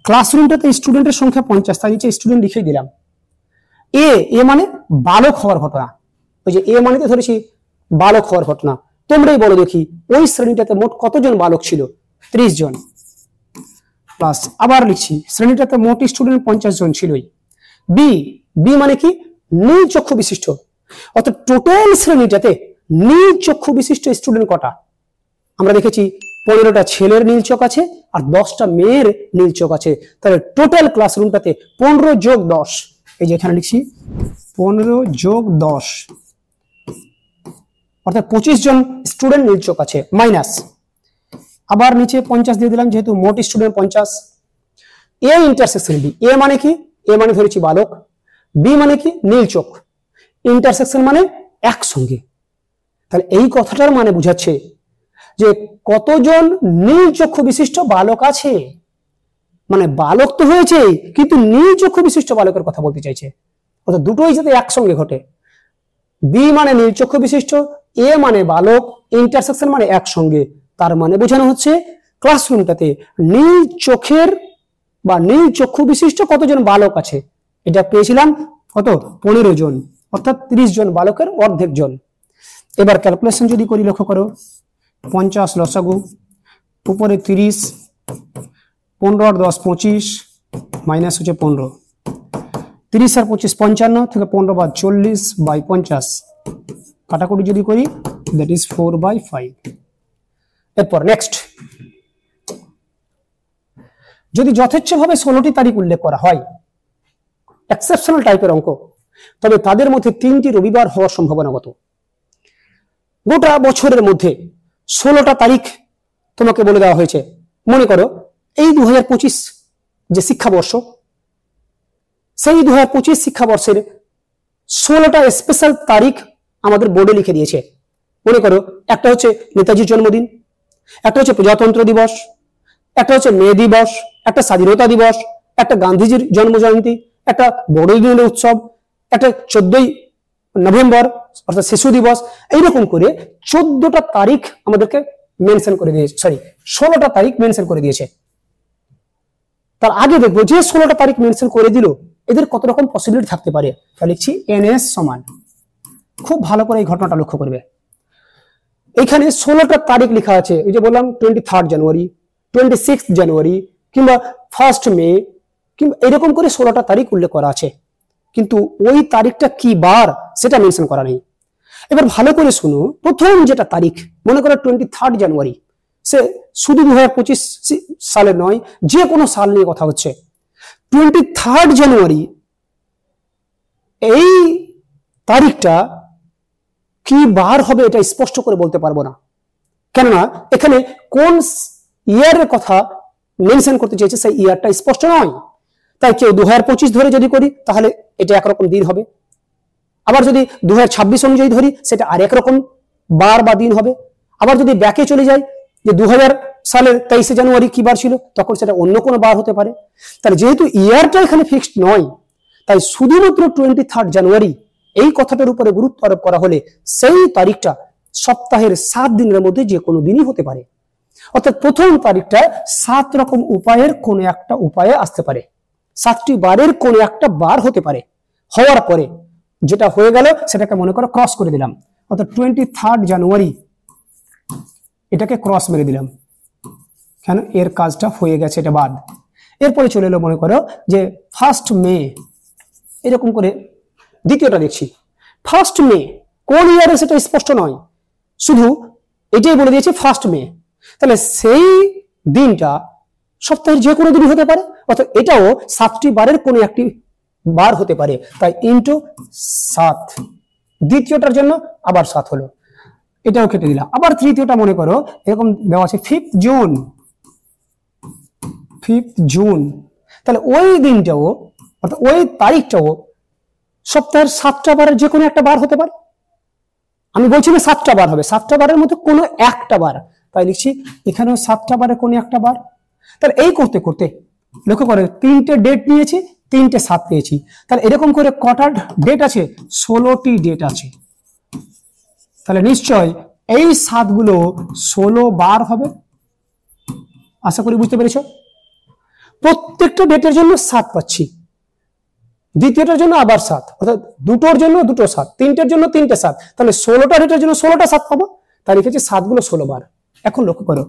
ক্লাসরুমটাতে স্টুডেন্টের সংখ্যা 50, তাই নিচে স্টুডেন্ট লিখে দিলাম। এ মানে বালক হওয়ার ঘটনা, ওই যে এ মানে তো ধরেছি বালক হওয়ার ঘটনা। তোমরাই বলো দেখি ওই শ্রেণীটাতে মোট কতজন বালক ছিল? 30 জন। প্লাস আবার লিখছি শ্রেণীটাতে মোট স্টুডেন্ট 50 জন ছিলই। বি মানে কি? নীল চক্ষু বিশিষ্ট। অর্থাৎ টোটাল শ্রেণীটাতে নীল চক্ষু বিশিষ্ট স্টুডেন্ট কটা? আমরা দেখেছি 15টা ছেলের নীল চোখ আছে আর 10টা মেয়ের নীল চোখ আছে। তাহলে টোটাল ক্লাসরুমটাতে 15 যোগ 10, এই যে এখানে লিখছি 15 যোগ 10 অর্থাৎ 25 জন স্টুডেন্ট নীল চোখ আছে। মাইনাস আবার নিচে 50 দিয়ে দিলাম যেহেতু মোট student 50। A intersection B. A মানে কি? এ মানে ধরেছি বালক, বি মানে কি? নীল চোখ, ইন্টারসেকশন মানে একসঙ্গে। তাহলে এই কথাটার মানে বুঝাচ্ছে যে কতজন নীল চক্ষু বিশিষ্ট বালক আছে, মানে বালক তো হয়েছে কিন্তু নীল চক্ষু বিশিষ্ট বালকের কথা বলতে চাইছে। অর্থাৎ দুটোই যাতে একসঙ্গে ঘটে। বি মানে নীল চক্ষু বিশিষ্ট, এ মানে বালক, ইন্টারসেকশন মানে একসঙ্গে। তার মানে বোঝানো হচ্ছে ক্লাসরুমটাতে নীল চোখের বা নীল চক্ষু বিশিষ্ট কতজন বালক আছে। এটা পেয়েছিলাম কত? 15 জন, অর্থাৎ 30 জন বালকের অর্ধেক জন। এবার ক্যালকুলেশন যদি করি, লক্ষ্য করো 50 লসাগু, উপরে 30, 15 আর 10 25, মাইনাস হচ্ছে 15, 30 আর 25 55, থেকে 15 বাদ 40 বাই 50, কাটাকুটি যদি করি দ্যাট ইজ 4/5। এরপর নেক্সট, যদি যথেচ্ছভাবে 16টি তারিখ উল্লেখ করা হয়, এক্সেপশনাল টাইপের অঙ্ক, তবে তাদের মধ্যে 3টি রবিবার হওয়ার সম্ভাবনা কত? গোটা বছরের মধ্যে 16টা তারিখ তোমাকে বলে দেওয়া হয়েছে। মনে করো এই 2025 যে শিক্ষাবর্ষ, সেই 2025 শিক্ষাবর্ষের 16টা স্পেশাল তারিখ আমাদের বোর্ডে লিখে দিয়েছে। মনে করো একটা হচ্ছে নেতাজির জন্মদিন, একটা হচ্ছে প্রজাতন্ত্র দিবস, একটা হচ্ছে মে দিবস, একটা স্বাধীনতা দিবস, একটা গান্ধীজির জন্ম জয়ন্তী, একটা বড়দিনের উৎসব, একটা 14ই নভেম্বর অর্থাৎ শিশু দিবস। এইরকম করে 14টা তারিখ আমাদেরকে মেনশন করে দিয়েছে, 16টা তারিখ মেনশন করে দিয়েছে। তার আগে দেখবো যে 16টা তারিখ মেনশন করে দিল এদের কত রকম পসিবিলিটি থাকতে পারে। তাহলে লিখছি এনএস সমান, খুব ভালো করে এই ঘটনাটা লক্ষ্য করবে। এখানে 16টা তারিখ লেখা আছে, এই যে বললাম 23 জানুয়ারি, 26 জানুয়ারি কিংবা 1 মে কিংবা এরকম করে 16টা তারিখ উল্লেখ করা আছে, কিন্তু ওই তারিখটা কি বার সেটা মেনশন করা নেই। এবার ভালো করে শুনো, প্রথম যেটা তারিখ, মনে করো 23 জানুয়ারি, সে শুধু 2025 সালের নয়, যে কোনো সাল নিয়ে কথা হচ্ছে। 23 জানুয়ারি এই তারিখটা কি বার হবে এটা স্পষ্ট করে বলতে পারবো না, কেননা এখানে কোন ইয়ারের কথা মেনশন করতে চেয়েছে সেই ইয়ারটা স্পষ্ট নয়। তাই কেউ 2025 ধরে যদি করি তাহলে এটা একরকম দিন হবে, আবার যদি 2026 অনুযায়ী ধরি সেটা আর একরকম বার বা দিন হবে। আবার যদি ব্যাকে চলে যাই যে 2000 সালের 23 জানুয়ারি কি বার ছিল, তখন সেটা অন্য কোনো বার হতে পারে। তাহলে যেহেতু ইয়ারটা এখানে ফিক্সড নয়, তাই শুধুমাত্র 23 জানুয়ারি এই কথাটার উপরে গুরুত্ব আরোপ করা হলে সেই তারিখটা সপ্তাহের 7 দিনের মধ্যে যে কোনো দিনই হতে পারে। অর্থাৎ প্রথম তারিখটা 7 রকম উপায়ের কোন একটা উপায়ে আসতে পারে, 7টি বারের কোন একটা বার হতে পারে। হওয়ার পরে যেটা হয়ে গেল সেটাকে মনে করো ক্রস করে দিলাম, অর্থাৎ 23 জানুয়ারি এটাকে ক্রস মেরে দিলাম, কেন এর কাজটা হয়ে গেছে, এটা বাদ। এরপরে চলে এলো মনে করো যে 1 মে, এরকম করে দ্বিতীয়টা দেখছি। 1 মে কোন ইয়ারে সেটা স্পষ্ট নয়, শুধু এটাই বলে দিয়েছে 1 মে। তাহলে সেই দিনটা সপ্তাহের যে কোনো দিনই হতে পারে, অর্থাৎ এটাও 7টি বারের কোনো একটি বার হতে পারে, তাই ইন্টু 7। দ্বিতীয়টার জন্য আবার 7 হলো, এটাও কেটে দিলাম। আবার তৃতীয়টা মনে করো এরকম দেওয়া আছে 5 জুন, 5 জুন, তাহলে ওই দিনটাও অর্থাৎ ওই তারিখটাও সপ্তাহের 7টা বারের যে কোনো একটা বার হতে পারে। আমি বলছি না 7টা বার হবে, 7টা বারের মধ্যে কোনো একটা বার, তাই লিখছি এখানেও 7টা বারের কোনো একটা বার। তাহলে এই করতে করতে লক্ষ্য করে 3টে ডেট নিয়েছি, 3টে 7 পেয়েছি, তাহলে এরকম করে কটা ডেট আছে? 16টি ডেট আছে। তাহলে নিশ্চয় এই 7 গুলো 16 বার হবে। আশা করি বুঝতে পেরেছ। প্রত্যেকটা ডেটের জন্য 7 পাচ্ছি, দ্বিতীয়টার জন্য আবার 7, অর্থাৎ দুটোর জন্য দুটো 7, তিনটের জন্য 3টে 7, তাহলে 16টা ডেটের জন্য 16টা 7 পাবো। তাই লিখেছি 7 গুলো 16 বার। এখন লক্ষ্য করো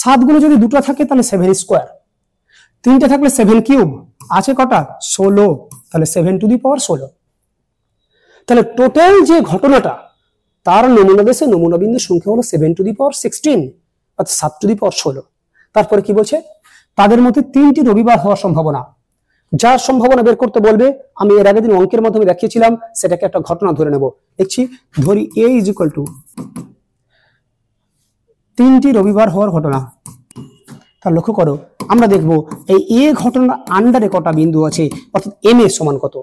7 গুলো যদি দুটো থাকে তাহলে 7 স্কোয়ার, 3টে থাকলে 7 কিউব, আছে কটা? 16, তাহলে 7 টু দি পাওয়ার 16। তাহলে টোটাল যে ঘটনাটা তার নমুনা দেশে নমুনা বিন্দু সংখ্যা হলো 7 টু দি পাওয়ার 16, অর্থাৎ 7 টু দি পাওয়ার 16। তারপরে কি বলছে? তাদের মধ্যে 3টি রবিবার হওয়ার সম্ভাবনা, যার সম্ভাবনা বের করতে বলবে। আমি এর আগের দিন অঙ্কের মাধ্যমে দেখিয়েছিলাম, সেটাকে একটা ঘটনা ধরে নেব। দেখছি ধরি a ইজ ইকুয়াল টু 3টি রবিবার হওয়ার ঘটনা। তাহলে লক্ষ্য করো আমরা দেখব এই এ ঘটনার আন্ডারে কটা বিন্দু আছে, অর্থাৎ এম এর সমান কত।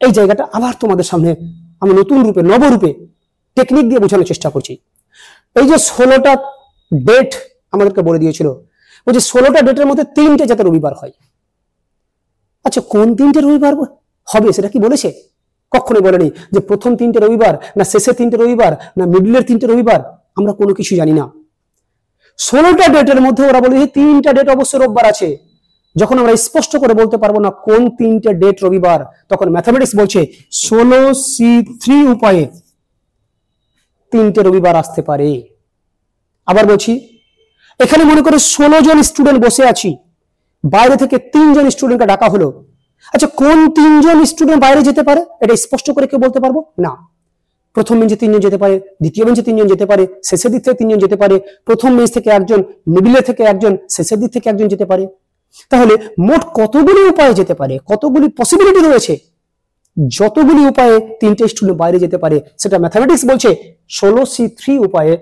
এই জায়গাটা আবার তোমাদের সামনে আমি নতুন রূপে নবরূপে টেকনিক দিয়ে বোঝানোর চেষ্টা করছি। এই যে 16টা ডেট আমাদেরকে বলে দিয়েছিল, বলছে 16টা ডেটের মধ্যে 3টে যাতে রবিবার হয়। আচ্ছা কোন 3টে রবিবার হবে সেটা কি বলেছে? কখনোই বলেনি যে প্রথম 3টে রবিবার, না শেষের 3টে রবিবার, না মিডলের 3টে রবিবার, আমরা কোনো কিছু জানি না। 16টা ডেটের মধ্যে ওরা বলে 3টা ডেট অবশ্যই রোববার আছে। যখন আমরা স্পষ্ট করে বলতে পারবো না কোন 3টে ডেট রবিবার, তখন ম্যাথমেটিক্স বলছে 16C3 উপায়ে 3টে রবিবার আসতে পারে। আবার বলছি, এখানে মনে করে 16 জন স্টুডেন্ট বসে আছি, বাইরে থেকে 3 জন স্টুডেন্টকে ডাকা হলো। আচ্ছা কোন 3 জন স্টুডেন্ট বাইরে যেতে পারে এটা স্পষ্ট করে কেউ বলতে পারবো না। প্রথম বেঞ্চে 3 জন যেতে পারে, দ্বিতীয় বেঞ্চে 3 জন যেতে পারে, শেষের দিক থেকে 3 জন যেতে পারে, প্রথম বেঞ্চ থেকে একজন, মিডলে থেকে একজন, শেষের দিক থেকে একজন যেতে পারে। তাহলে মোট কতগুলি উপায়ে যেতে পারে, কতগুলি পসিবিলিটি রয়েছে? যতগুলি উপায়ে 3টে স্টুডেন্ট বাইরে যেতে পারে সেটা ম্যাথমেটিক্স বলছে 16C3 উপায়ে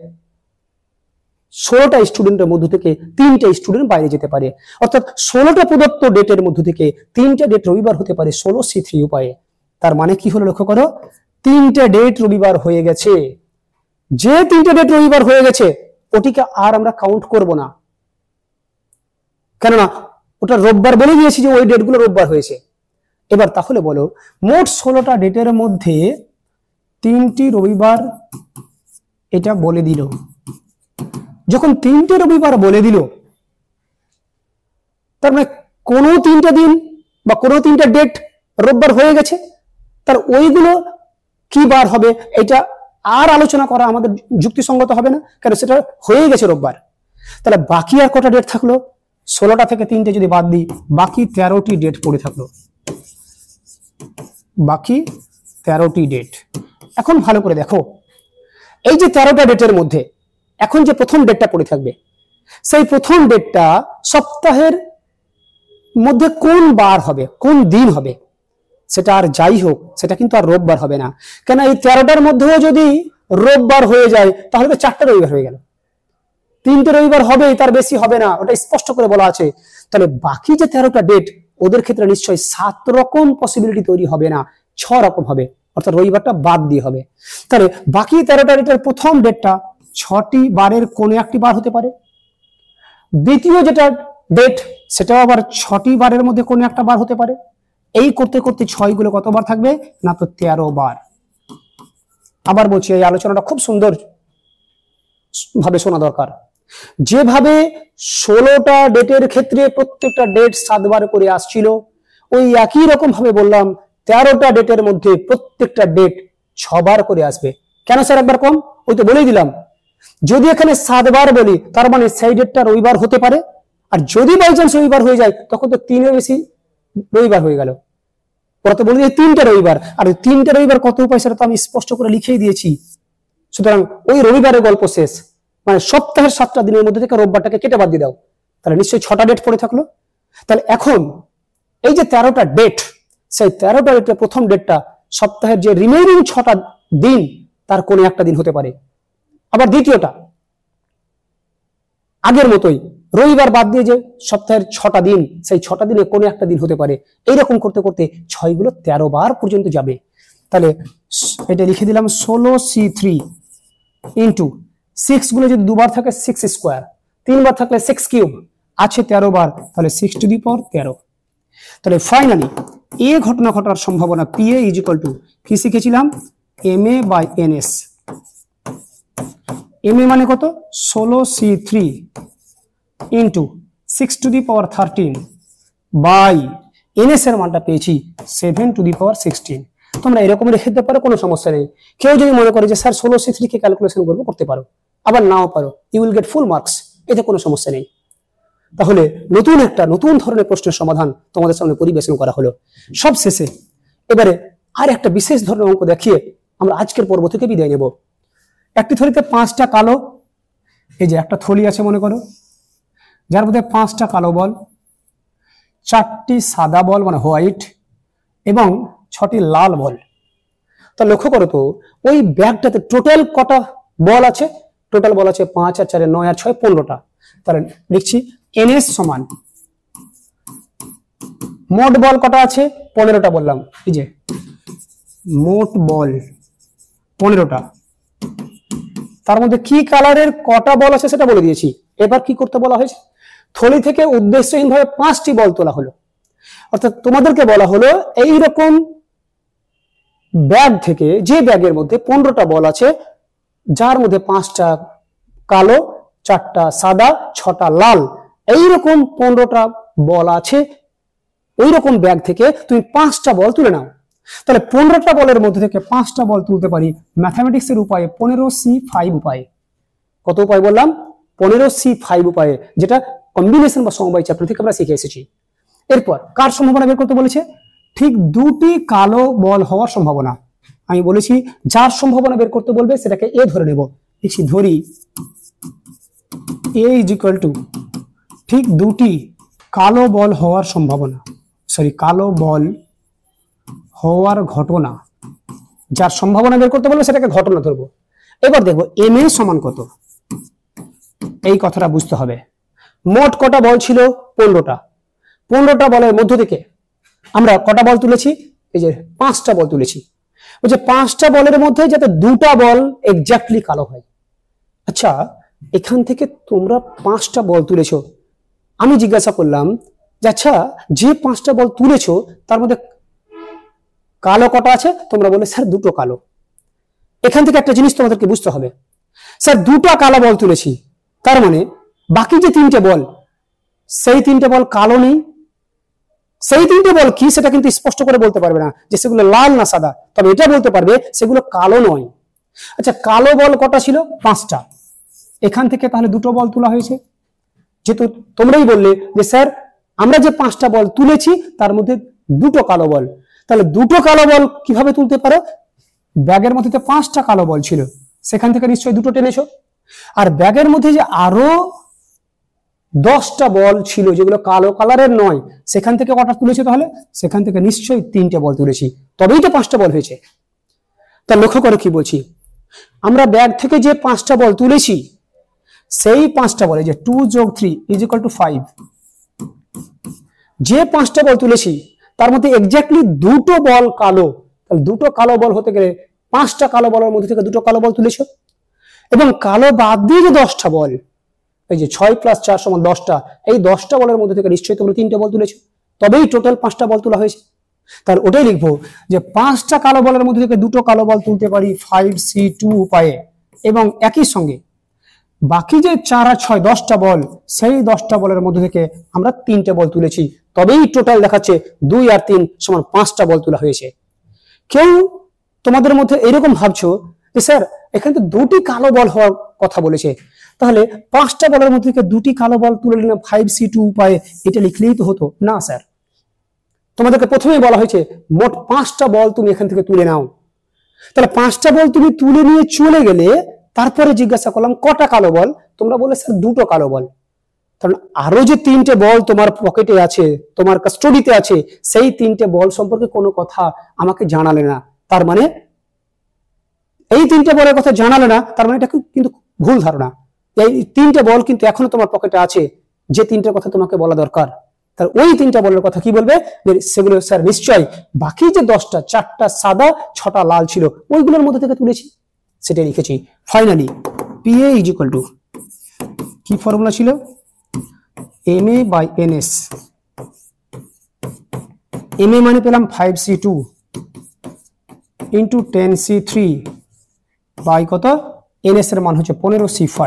16টা স্টুডেন্টের মধ্য থেকে 3টে স্টুডেন্ট বাইরে যেতে পারে। অর্থাৎ 16টা প্রদত্ত ডেটের মধ্য থেকে 3টে ডেট রবিবার হতে পারে 16C3 উপায়ে। তার মানে কি হলো লক্ষ্য করো, 3টে ডেট রবিবার হয়ে গেছে। যে 3টে ডেট রবিবার হয়ে গেছে ওটিকে আর আমরা কাউন্ট করব না, কেননা ওটা রোববার বলে দিয়েছি যে ওই ডেটগুলো রোববার হয়েছে। এবার তাহলে বলো মোট 16টা ডেটের মধ্যে 3টি রবিবার এটা বলে দিল। যখন 3টে রবিবার বলে দিল তার মানে কোনো 3টে দিন বা কোনো 3টে ডেট রোববার হয়ে গেছে, তার ওইগুলো কি বার হবে এটা আর আলোচনা করা আমাদের যুক্তিসঙ্গত হবে না, কারণ সেটা হয়ে গেছে রোববার। তাহলে বাকি আর কটা ডেট থাকলো? 16টা থেকে 3টে যদি বাদ দিই বাকি 13টি ডেট পড়ে থাকলো, বাকি 13টি ডেট। এখন ভালো করে দেখো, এই যে 13টা ডেটের মধ্যে এখন যে প্রথম ডেটটা পড়ে থাকবে, সেই প্রথম ডেটটা সপ্তাহের মধ্যে কোন বার হবে, কোন দিন হবে, সেটা আর যাই হোক সেটা কিন্তু আর রোববার হবে না। কেন এই 13টার মধ্যেও যদি রোববার হয়ে যায় তাহলে তো 4টে রবিবার হয়ে গেল, 3টে রবিবার হবেই, তার বেশি হবে না, ওটা স্পষ্ট করে বলা আছে। তাহলে বাকি যে 13টা ডেট ওদের ক্ষেত্রে নিশ্চয়ই 7 রকম পসিবিলিটি তৈরি হবে না, 6 রকম হবে, অর্থাৎ রবিবারটা বাদ দিয়ে হবে। তাহলে বাকি 13টা ডেটের প্রথম ডেটটা 6টি বারের কোন একটি বার হতে পারে, দ্বিতীয় যেটা ডেট সেটাও আবার 6টি বারের মধ্যে কোন একটা বার হতে পারে। এই করতে করতে 6 গুলো কতবার থাকবে না, তো 13 বার। আবার বলছি এই আলোচনাটা খুব সুন্দর ভাবে শোনা দরকার। যেভাবে 16টা ডেটের ক্ষেত্রে প্রত্যেকটা ডেট 7 বার করে আসছিল, ওই একই রকম ভাবে বললাম 13টা ডেটের মধ্যে প্রত্যেকটা ডেট 6 বার করে আসবে। কেন স্যার একবার কম? ওই তো বলেই দিলাম, যদি এখানে 7 বার বলি তার মানে সেই ডেটটা রবিবার হতে পারে, আর যদি বাই চান্স রবিবার হয়ে যায় তখন তো 3 এর বেশি রবিবার হয়ে গেল। ওরা তো বলে 3টে রবিবার, আর 3টে রবিবার কত উপায় সেটা তো আমি স্পষ্ট করে লিখেই দিয়েছি। সুতরাং ওই রবিবারের গল্প শেষ, মানে সপ্তাহের 7টা দিনের মধ্যে থেকে রোববারটাকে কেটে বাদ দিয়ে দাও, তাহলে নিশ্চয়ই 6টা ডেট পড়ে থাকলো। তাহলে এখন এই যে 13টা ডেট, সেই 13টা ডেটের প্রথম ডেটটা সপ্তাহের যে রিমেইনিং 6টা দিন তার কোনো একটা দিন হতে পারে। আবার দ্বিতীয়টা আগের মতোই রবিবার বাদ দিয়ে যে সপ্তাহের 6টা দিন, সেই 6টা দিনে কোনো একটা দিন হতে পারে। এইরকম করতে করতে 6 গুলো 13 বার পর্যন্ত যাবে। তাহলে এটা লিখে দিলাম 16C3 ইন্টু 6 গুলো যদি দুবার থাকে 6 স্কোয়ার, 3 বার থাকলে 6 কিউব, আছে 13 বার, তাহলে 6 টু দি পাওয়ার 13। তাহলে ফাইনালি এ ঘটনা ঘটার সম্ভাবনা PA ইজ ইকুয়াল টু কি শিখেছিলাম, MA বাই NS। MA মানে কত, 16C3 into 6 to the power 13 by NS এর মানটা পেয়েছি 7 টু দি পাওয়ার 16। তোমরা এরকম রেখে দিতে পারো, কোনো সমস্যা নেই। কেউ যদি মনে করে যে স্যার 16C3 কে ক্যালকুলেশন করবো, করতে পারো, আবার নাও পারো, you will get full marks, এতে কোনো সমস্যা নেই। তাহলে নতুন ধরনের প্রশ্নের সমাধান তোমাদের সামনে পরিবেশন করা হলো। সব শেষে এবারে আর একটা বিশেষ ধরনের অঙ্ক দেখিয়ে আমরা আজকের পর্ব থেকে বিদায় নেব। একটি থলিতে 5টা কালো, এই যে একটা থলি আছে মনে করো, যার মধ্যে 5টা কালো বল, 4টি সাদা বল মানে হোয়াইট এবং 6টি লাল বল। তা লক্ষ্য করো তো ওই ব্যাগটাতে টোটাল কটা বল আছে, টোটাল বল আছে 5 আর 4 9 আর 6 15টা। তাহলে লিখছি NS সমান মোট বল কটা আছে, 15টা বললাম, এই যে মোট বল 15টা। তার মধ্যে কি কালারের কটা বল আছে সেটা বলে দিয়েছি। এবার কি করতে বলা হয়েছে, থলি থেকে উদ্দেশ্যহীন ভাবে 5টি বল তোলা হলো। অর্থাৎ তোমাদেরকে বলা হলো এইরকম ব্যাগ থেকে, যে ব্যাগের মধ্যে 15টা বল আছে, যার মধ্যে 5টা কালো, 4টা সাদা, 6টা লাল, এইরকম 15টা বল আছে, ওই রকম ব্যাগ থেকে তুমি 5টা বল তুলে নাও। তাহলে 15টা বলের মধ্যে থেকে 5টা বল তুলতে পারি ম্যাথামেটিক্স এর উপায়ে 15C5 উপায়ে। কত উপায় বললাম, 15C5 উপায়ে, যেটা কম্বিনেশন বা সমবায় চ্যাপ্টার থেকে আমরা শিখে এসেছি। এরপর কার সম্ভাবনা বের করতে বলেছে, ঠিক 2টি কালো বল হওয়ার সম্ভাবনা। আমি বলেছি যার সম্ভাবনা বের করতে বলবে সেটাকে এ ধরে নেব। লিখছি ধরি A ইজ ইকুয়াল টু ঠিক 2টি কালো বল হওয়ার সম্ভাবনা, কালো বল হওয়ার ঘটনা। যার সম্ভাবনা বের করতে বলবে সেটাকে ঘটনা ধরবো। এবার দেখবো MA সমান কত, এই কথাটা বুঝতে হবে। মোট কটা বল ছিল, 15টা। 15টা বলের মধ্য থেকে আমরা কটা বল তুলেছি, এই যে 5টা বল তুলেছি। ওই যে 5টা বলের মধ্যে যাতে 2টা বল এক্স্যাক্টলি কালো হয়। আচ্ছা, এখান থেকে তোমরা 5টা বল তুলেছো, আমি জিজ্ঞাসা করলাম যে আচ্ছা যে 5টা বল তুলেছো তার মধ্যে কালো কটা আছে, তোমরা বলে স্যার 2টো কালো। এখান থেকে একটা জিনিস তোমাদেরকে বুঝতে হবে, স্যার 2টা কালো বল তুলেছি, তার মানে বাকি যে 3টে বল, সেই 3টে বল কালো নেই। সেই 3টে বল কি সেটা কিন্তু স্পষ্ট করে বলতে পারবে না যে সেগুলো লাল না সাদা, তবে এটা বলতে পারবে সেগুলো কালো নয়। আচ্ছা, কালো বল কটা ছিল, 5টা। এখান থেকে তাহলে 2টো বল তোলা হয়েছে। যেহেতু তোমরাই বললে যে স্যার আমরা যে 5টা বল তুলেছি তার মধ্যে 2টো কালো বল, তাহলে 2টো কালো বল কিভাবে তুলতে পারো, ব্যাগের মধ্যে 5টা কালো বল ছিল, সেখান থেকে নিশ্চয়ই 2টো টেনেছো। আর ব্যাগের মধ্যে যে আরো 10টা বল ছিল যেগুলো কালো কালারের নয়, সেখান থেকে কটা তুলেছো, তাহলে সেখান থেকে নিশ্চয়ই 3টে বল তুলেছি, তবেই তো 5টা বল হয়েছে। তা লক্ষ্য করে কি বলছি, আমরা ব্যাগ থেকে যে 5টা বল তুলেছি সেই 5টা বলে যে 2 যোগ 3 ইজ ইকুয়াল টু 5, যে 5টা বল তুলেছি তার মধ্যে এক্স্যাক্টলি 2টো বল কালো। তাহলে 2টো কালো বল হতে গেলে 5টা কালো বলের মধ্যে থেকে 2টো কালো বল তুলেছো, এবং কালো বাদ দিয়ে যে 10টা বল, এই যে 6 + 4 = 10টা, এই 10টা বলের মধ্যে থেকে নিশ্চয়ই তোমরা 3টে বল তুলেছো, তবেই টোটাল 5টা বল তোলা হয়েছে। তাহলে ওটাই লিখবো যে 5টা কালো বলের মধ্যে থেকে 2টো কালো বল তুলতে পারি 5C2 উপায়ে, এবং একই সঙ্গে বাকি যে 4 আর 6 10টা বল, সেই 10টা বলের মধ্যে থেকে আমরা 3টে বল তুলেছি, তবেই টোটাল দেখাচ্ছে 2 আর 3 = 5টা বল তোলা হয়েছে। কেউ তোমাদের মধ্যে এরকম ভাবছো যে স্যার এখানে তো 2টি কালো বল হওয়ার কথা বলেছে, তাহলে 5টা বলের মধ্যে থেকে 2টি কালো বল তুলে নিলাম 5C2 উপায়ে, এটা লিখলেই তো হতো না স্যার। তোমাদেরকে প্রথমেই বলা হয়েছে মোট 5টা বল তুমি এখান থেকে তুলে নাও। তাহলে 5টা বল তুমি তুলে নিয়ে চলে গেলে, তারপরে জিজ্ঞাসা করলাম কটা কালো বল, তোমরা বলে স্যার 2টো কালো বল। কারণ আরো যে 3টে বল তোমার পকেটে আছে, তোমার কাস্টডিতে আছে, সেই 3টে বল সম্পর্কে কোনো কথা আমাকে জানালে না। তার মানে এই 3টে বলের কথা জানালে না, তার মানে এটা কিন্তু ভুল ধারণা। এই 3টে বল কিন্তু এখনো তোমার পকেটে আছে, যে তিনটার কথা তোমাকে বলা দরকার, তার ওই তিনটা বলার কথা কি বলবে, যে সেগুলো স্যার নিশ্চয় বাকি যে 10টা, 4টা সাদা 6টা লাল ছিল ওইগুলোর মধ্যে থেকে তুলেছি, সেটাই লিখেছি। Finally PA is equal two কি ফর্মুলা ছিল, MA/NS। MA মানে পেলাম 5C2 ইন্টু 10C3 বাই কত, NS এর মান হচ্ছে 15C5।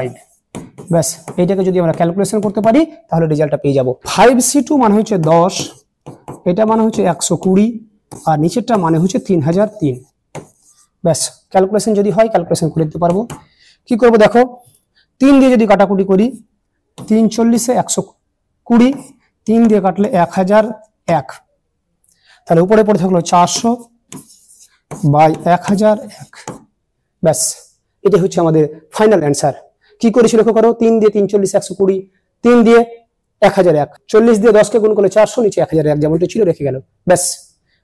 ব্যাস, এইটাকে যদি আমরা ক্যালকুলেশন করতে পারি তাহলে রেজাল্টটা পেয়ে যাব। 5C2 মানে হচ্ছে 10, এটা মানে হচ্ছে 120, আর নিচেরটা মানে হচ্ছে 3003। ব্যাস, ক্যালকুলেশন যদি হয় ক্যালকুলেশন করে দিতে পারবো। কি করব দেখো, 3 দিয়ে যদি কাটাকুটি করি, 3 40 120, 3 দিয়ে কাটলে 1001, তাহলে উপরে পড়ে থাকলো 400 বাই 1001। ব্যাস, এটা হচ্ছে আমাদের ফাইনাল অ্যান্সার। কি করেছি লক্ষ্য করো, 3 দিয়ে 3 40 120, 3 দিয়ে 1001, 40 দিয়ে 10 কে গুণ করলে 400, নিচে 1001 যেমনটা ছিল রেখে গেল। ব্যাস,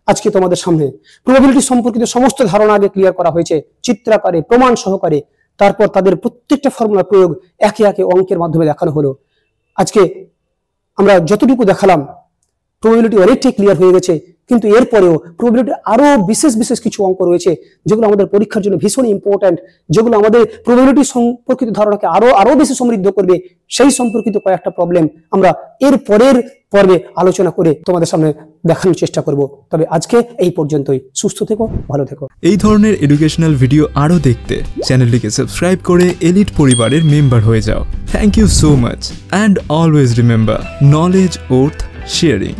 আজকে তোমাদের সামনে প্রবাবিলিটি সম্পর্কিত সমস্ত ধারণা আগে ক্লিয়ার করা হয়েছে চিত্রাকারে, প্রমাণ সহকারে। তারপর তাদের প্রত্যেকটা ফর্মুলা প্রয়োগ একে একে অঙ্কের মাধ্যমে দেখানো হলো। আজকে আমরা যতটুকু দেখালাম প্রবাবিলিটি অনেকটাই ক্লিয়ার হয়ে গেছে, কিন্তু এরপরেও প্রবাবিলিটি আরো বিশেষ বিশেষ কিছু অঙ্ক রয়েছে যেগুলো আমাদের পরীক্ষার জন্য ভীষণ ইম্পর্ট্যান্ট, যেগুলো আমাদের প্রবাবিলিটি সম্পর্কিত ধারণাকে আরো বেশি সমৃদ্ধ করবে। সেই সম্পর্কিত কয়েকটা প্রবলেম আমরা এর পরের পর্বে আলোচনা করে তোমাদের সামনে দেখানোর চেষ্টা করব। তবে আজকে এই পর্যন্তই। সুস্থ থেকো, ভালো থেকো। এই ধরনের এডুকেশনাল ভিডিও আরও দেখতে চ্যানেলটিকে সাবস্ক্রাইব করে এলিট পরিবারের মেম্বার হয়ে যাও। Thank you so much and always remember, knowledge worth sharing.